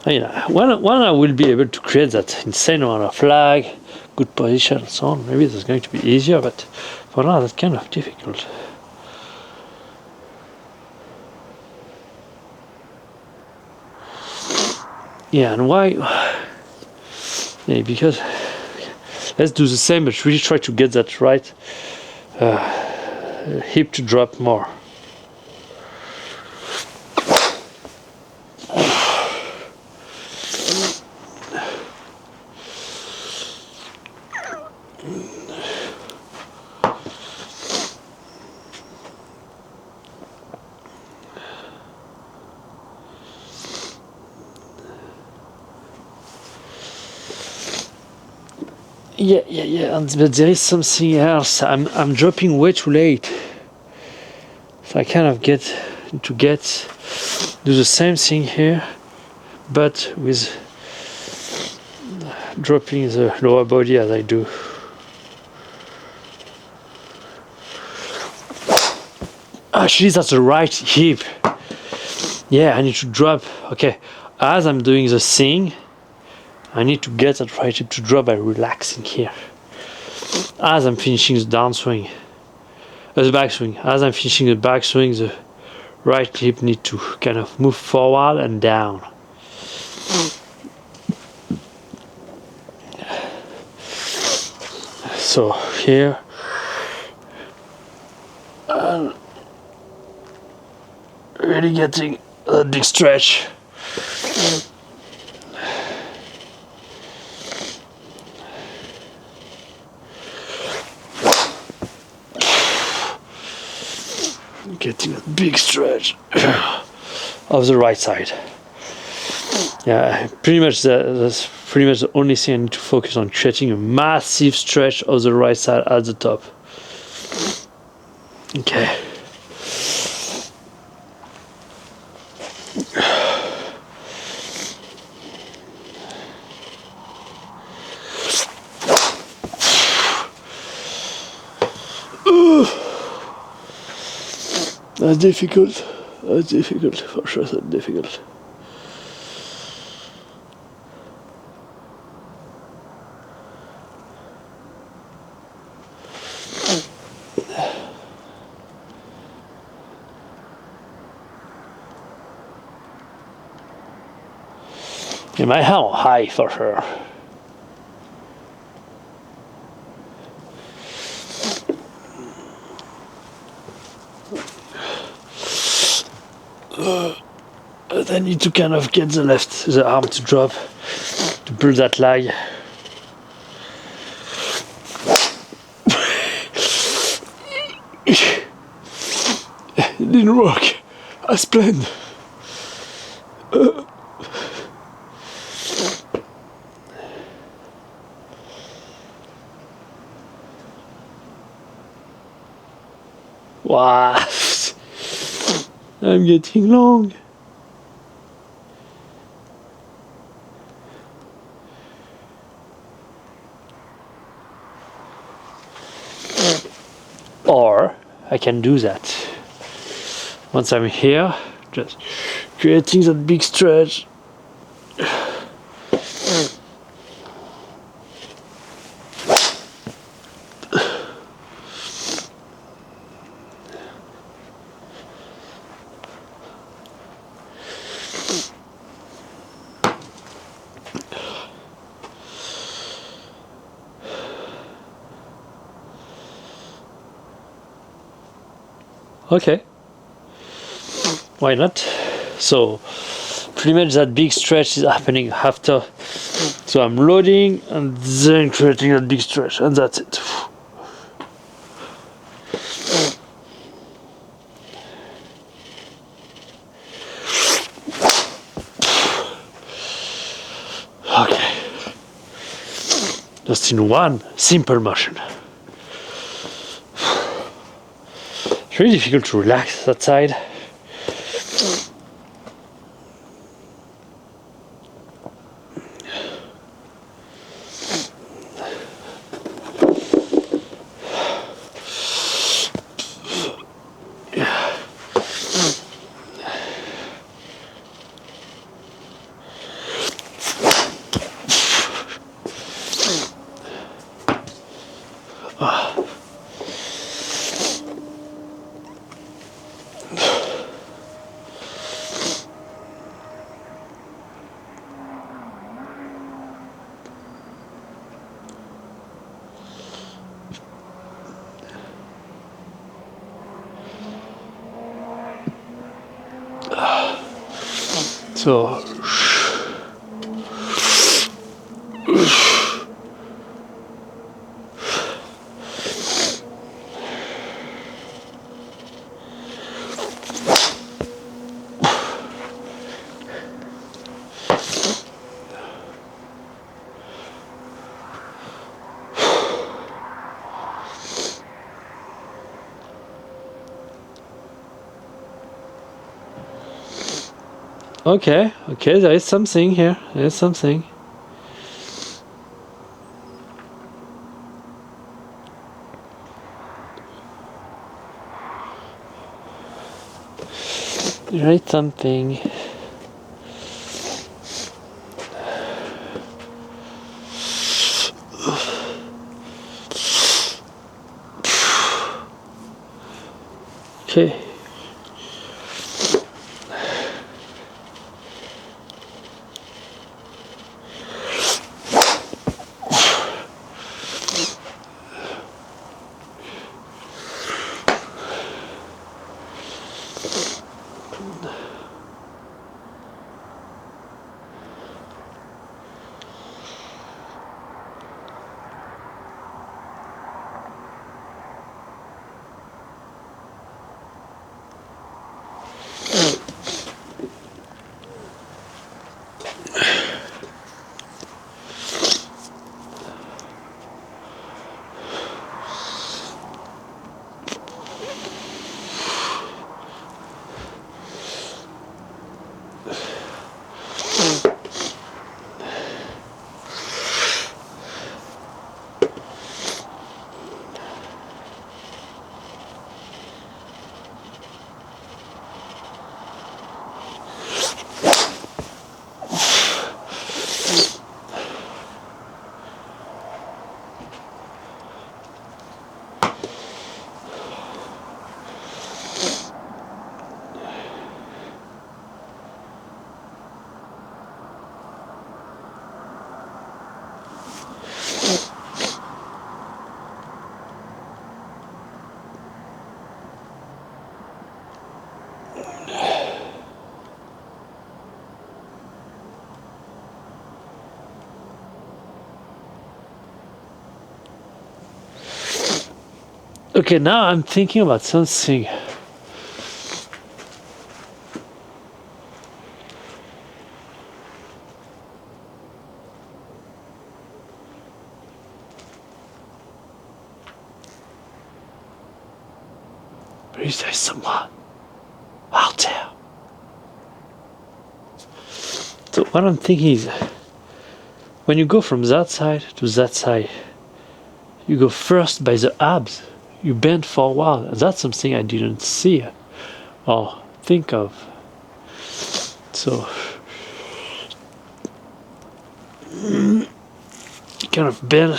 When I will be able to create that insane amount of lag, good position and so on, maybe that's going to be easier, but for now that's kind of difficult. Yeah, and why? Yeah, because let's do the same, but really try to get that right hip to drop more. Yeah, but there is something else. I'm dropping way too late. So I kind of do the same thing here, but with dropping the lower body as I do. Actually, that's the right hip. Yeah, I need to drop. Okay, as I'm doing the thing, I need to get that right hip to drop by relaxing here. As I'm finishing the downswing, the backswing. As I'm finishing the backswing, the right hip needs to kind of move forward and down. So here, I'm really getting a big stretch. Getting a big stretch of the right side. Yeah, pretty much that's pretty much the only thing I need to focus on, creating a massive stretch of the right side at the top. Okay. That's difficult. That's difficult, for sure. That's difficult. In my hand, high for sure. But I need to kind of get the arm to drop, to pull that lag. It didn't work as planned. Wow, I'm getting long. I can do that. Once I'm here, just creating that big stretch. Okay, why not? So pretty much that big stretch is happening after. So I'm loading and then creating that big stretch, and that's it. Okay, just in one simple motion. It's really difficult to relax that side. So okay, there is something here. There's something. There is something. Okay. Okay, now I'm thinking about something. Is there someone out there? So what I'm thinking is, when you go from that side to that side, you go first by the abs. you bend forward. That's something I didn't see or think of. So you kind of bend.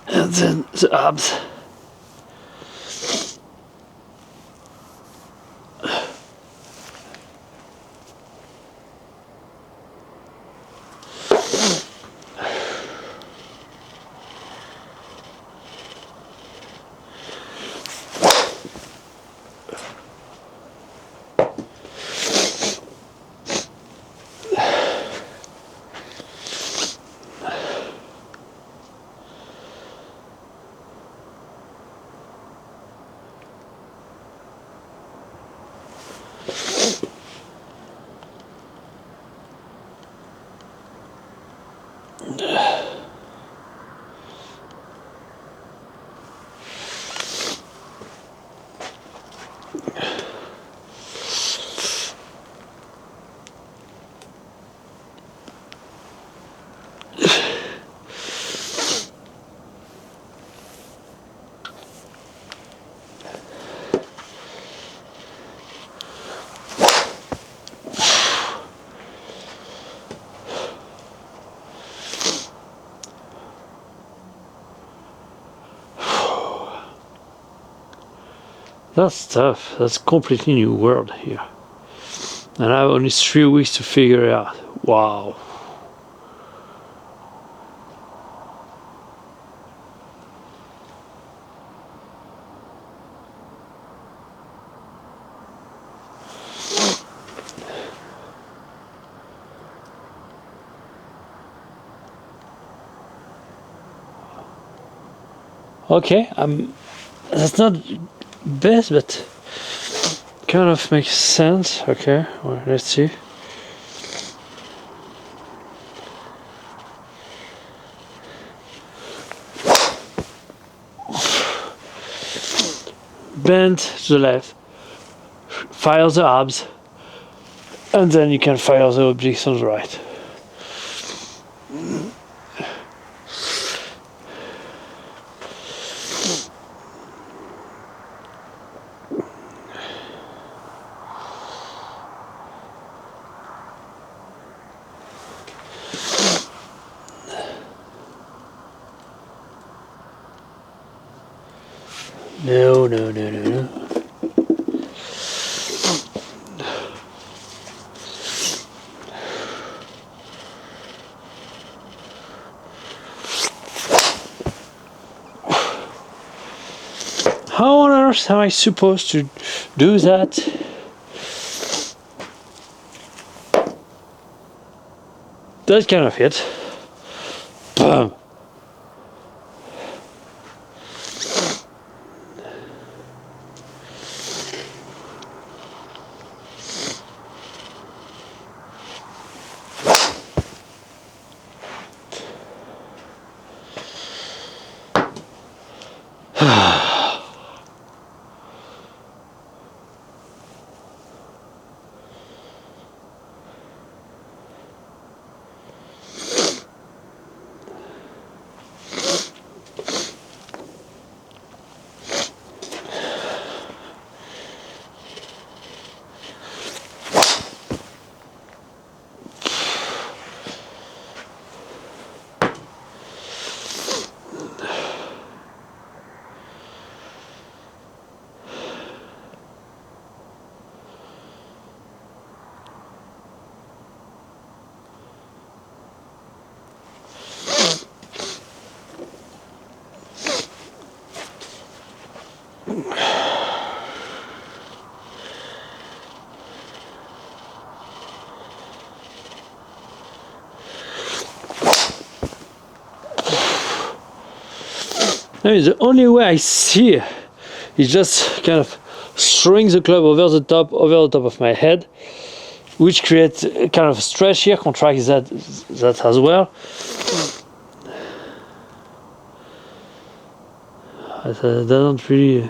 And then the abs. That's tough. That's a completely new world here. And I have only 3 weeks to figure it out. Wow. Okay, that's not best, but kind of makes sense. Okay, well, let's see. Bend to the left, fire the abs, and then you can fire the obliques on the right. No, no, no, no, no. How on earth am I supposed to do that? That kind of hit. Boom. I mean, the only way I see is just kind of throwing the club over the top of my head, which creates a kind of stretch here, contracts that as well. That doesn't really.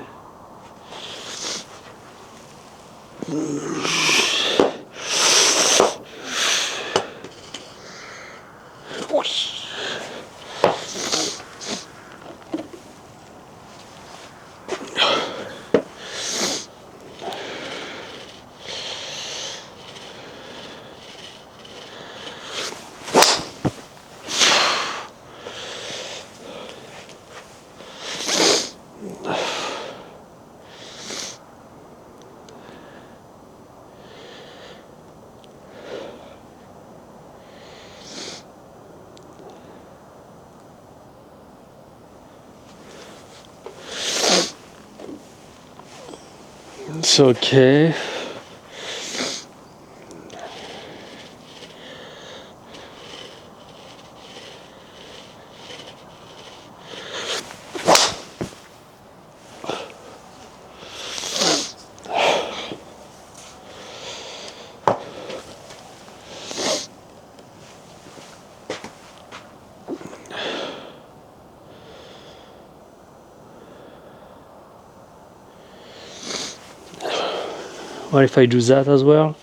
It's okay. What if I do that as well?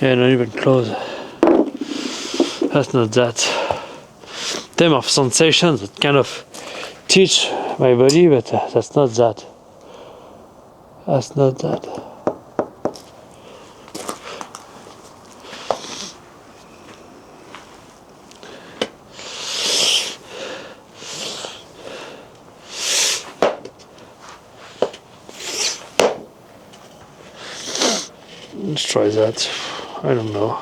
Yeah, not even close. That's not that. Them of sensations that kind of teach my body, but that's not that. That's not that. Let's try that. I don't know.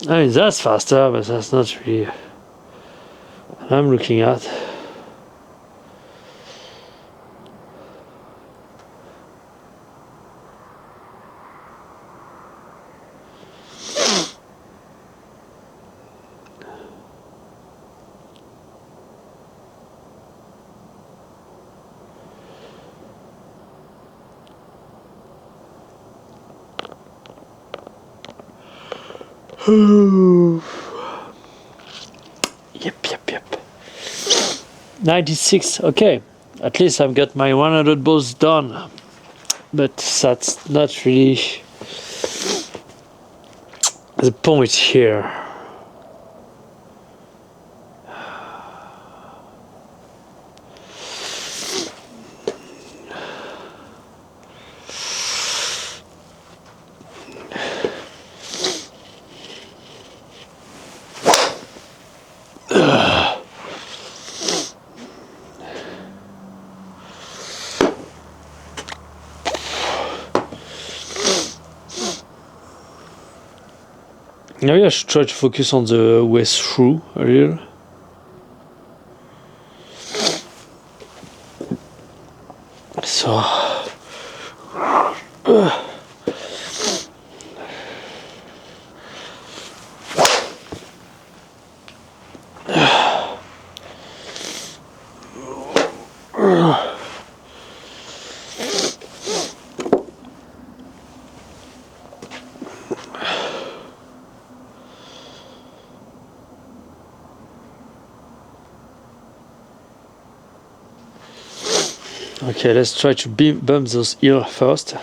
I mean, that's faster, but that's not really what I'm looking at. Yep. 96, okay. At least I've got my 100 balls done. But that's not really the point here. Maybe I should try to focus on the way through a little. So. Okay, let's try to bump those ears first.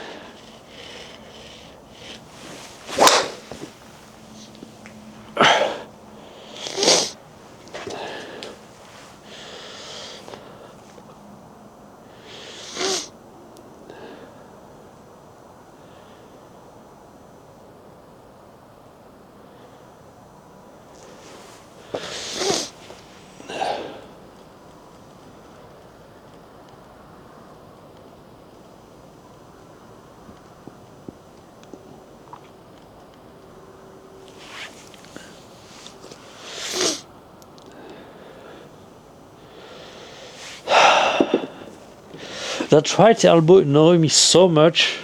That right elbow annoyed me so much.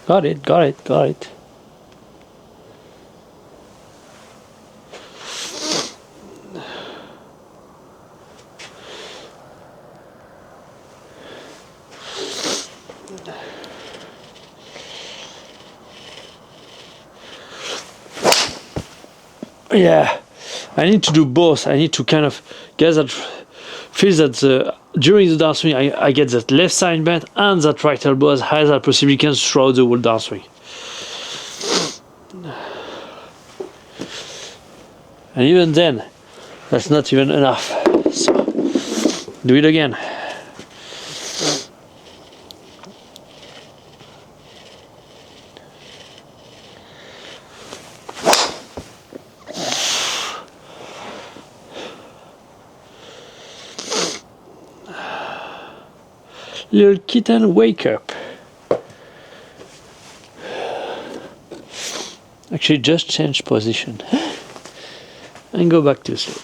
Got it. Yeah, I need to do both. I need to kind of get that feel that during the downswing I get that left side bend and that right elbow as high as I possibly can throughout the whole downswing. And even then, that's not even enough. So do it again. Little kitten, wake up. Actually, just change position and go back to sleep.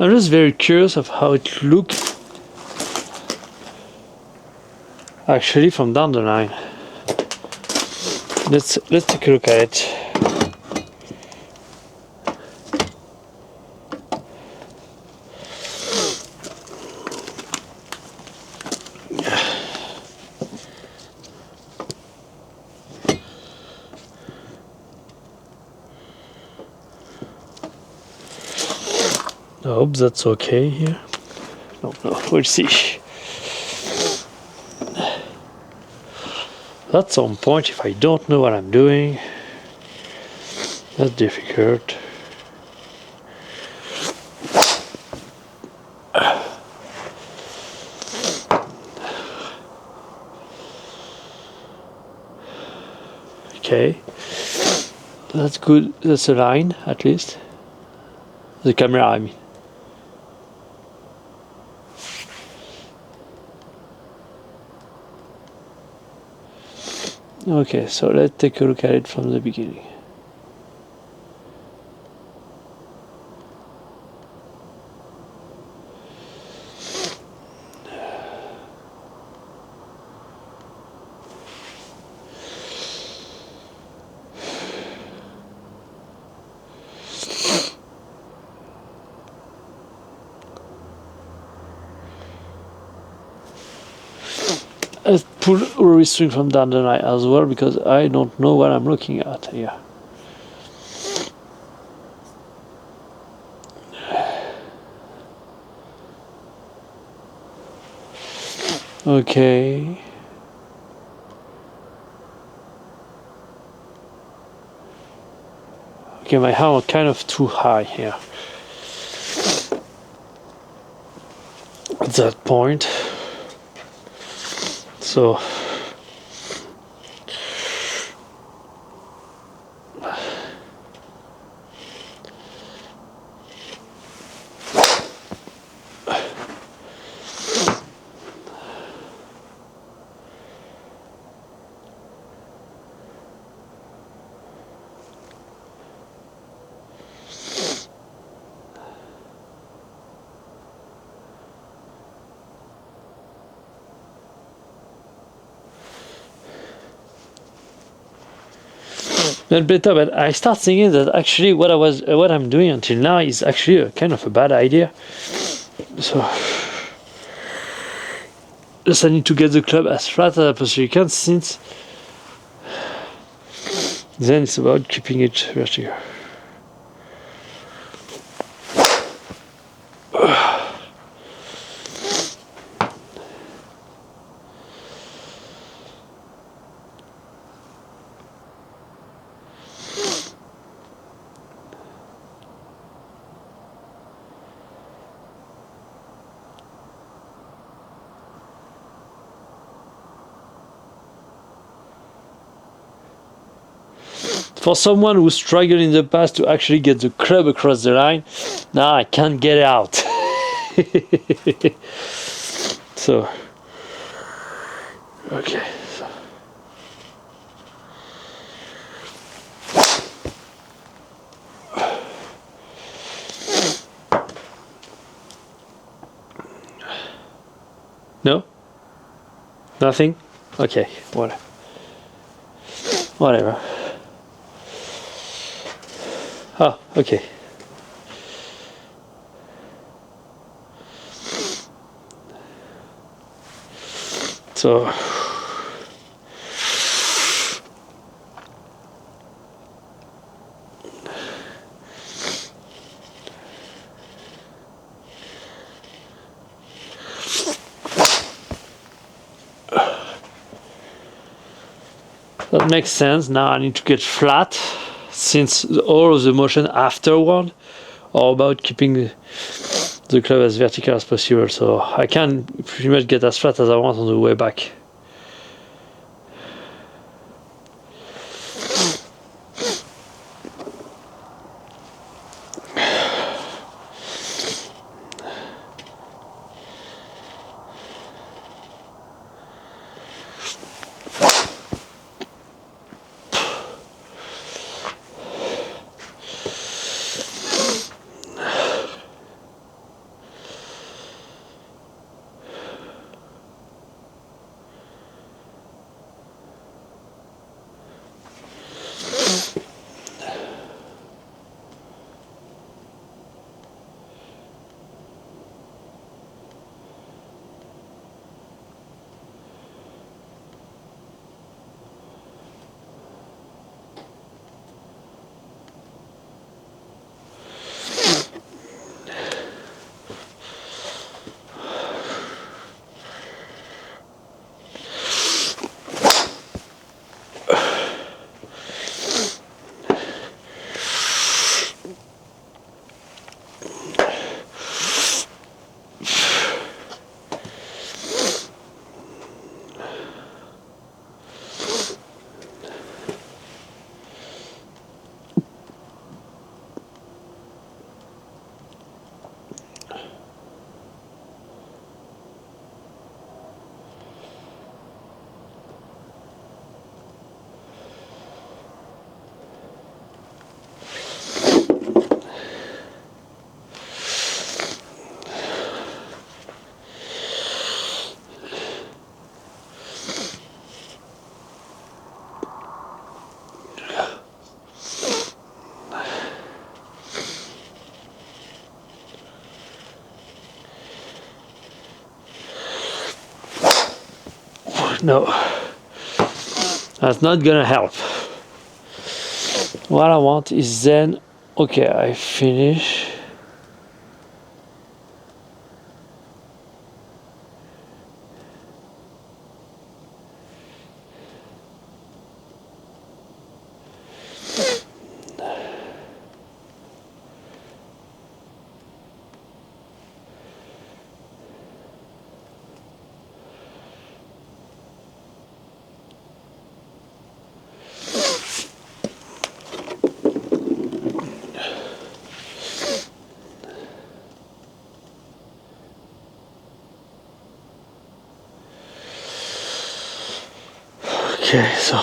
I'm just very curious of how it looks actually from down the line. Let's take a look at it. I hope that's okay here. No, we'll see. At some point, if I don't know what I'm doing, that's difficult. Okay, that's good. That's a line, at least. The camera, I mean. Okay, so let's take a look at it from the beginning. Let's pull a restring from down the line as well, because I don't know what I'm looking at here. Okay. Okay, my hand are kind of too high here. At that point. So not better, but I start thinking that actually what I'm doing until now is actually a kind of a bad idea. So just I need to get the club as flat as I possibly can, since then it's about keeping it vertical. for someone who struggled in the past to actually get the club across the line, now I can't get it out. So, okay. So. No? Nothing? Okay, whatever. Oh, okay. So that makes sense. Now I need to get flat, since all of the motion afterward are about keeping the club as vertical as possible. So I can pretty much get as flat as I want on the way back. No, that's not gonna help. What I want is then, okay, I finish. Okay, so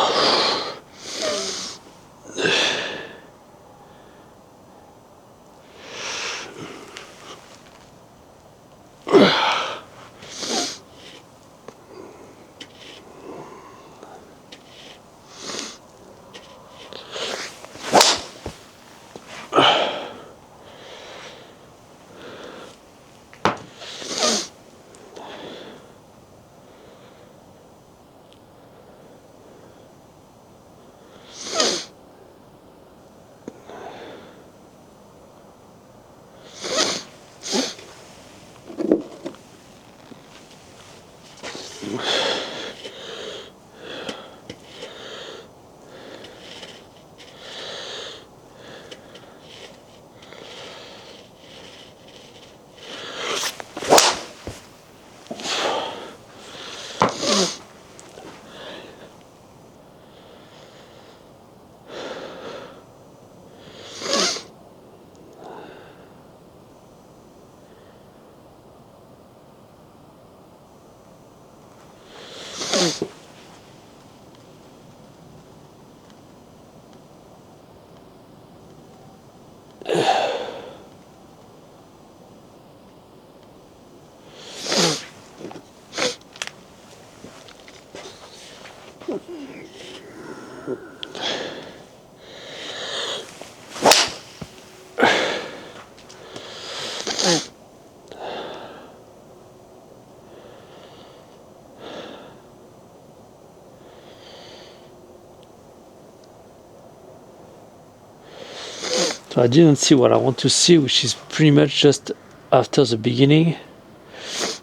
So I didn't see what I want to see, which is pretty much just after the beginning.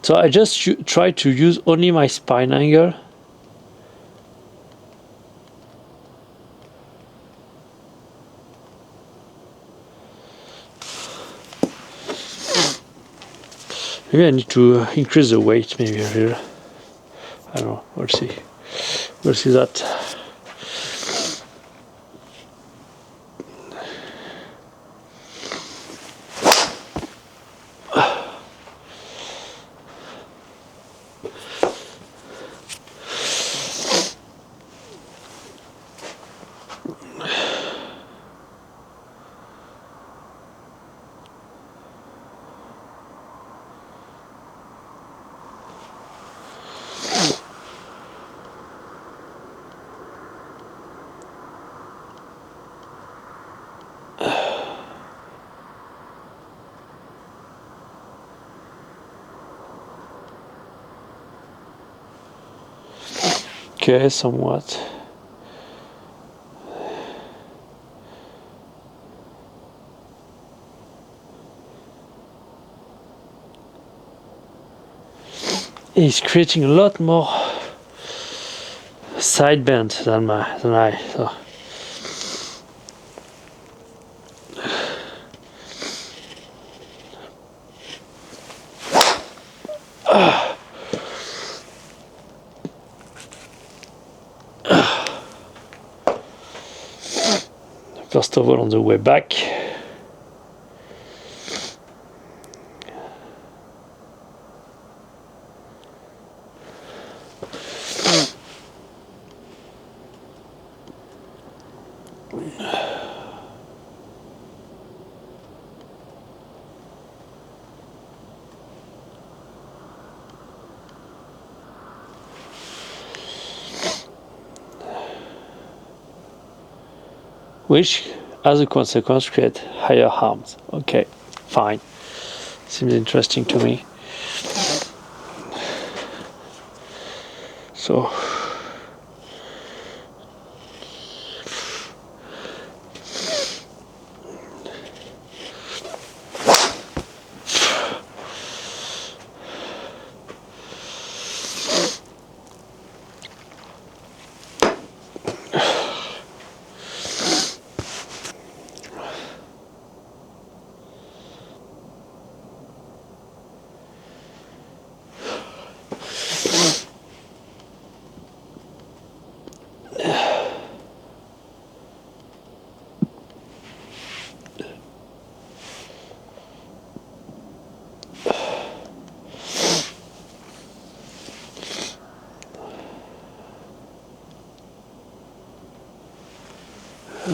So I just try to use only my spine angle. Maybe I need to increase the weight, maybe a little. I don't know, we'll see. We'll see that. Okay, somewhat. He's creating a lot more side bend than I. So. First of all, on the way back, which as a consequence create higher arms. Okay, fine. Seems interesting to me. So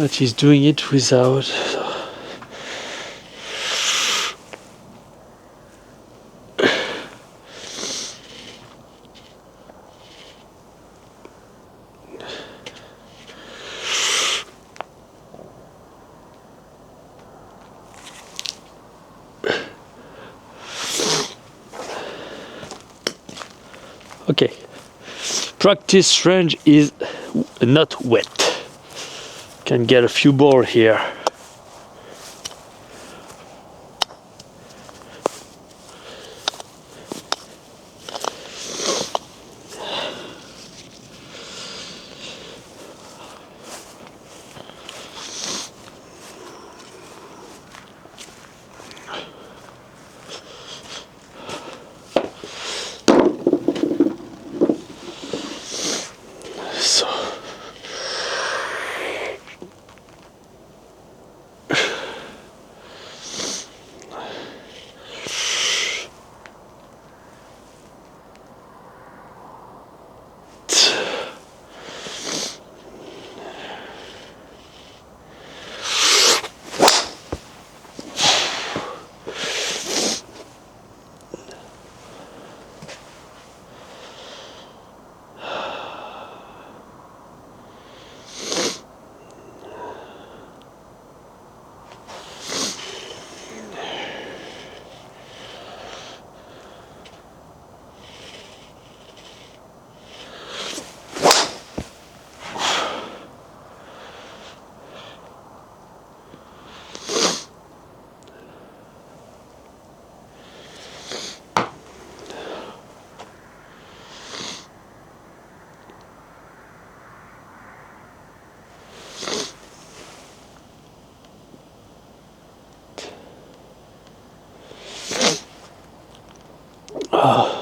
but he's doing it without. Okay, practice range is not wet. Can get a few balls here. No.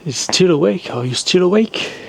He's still awake. Are you still awake?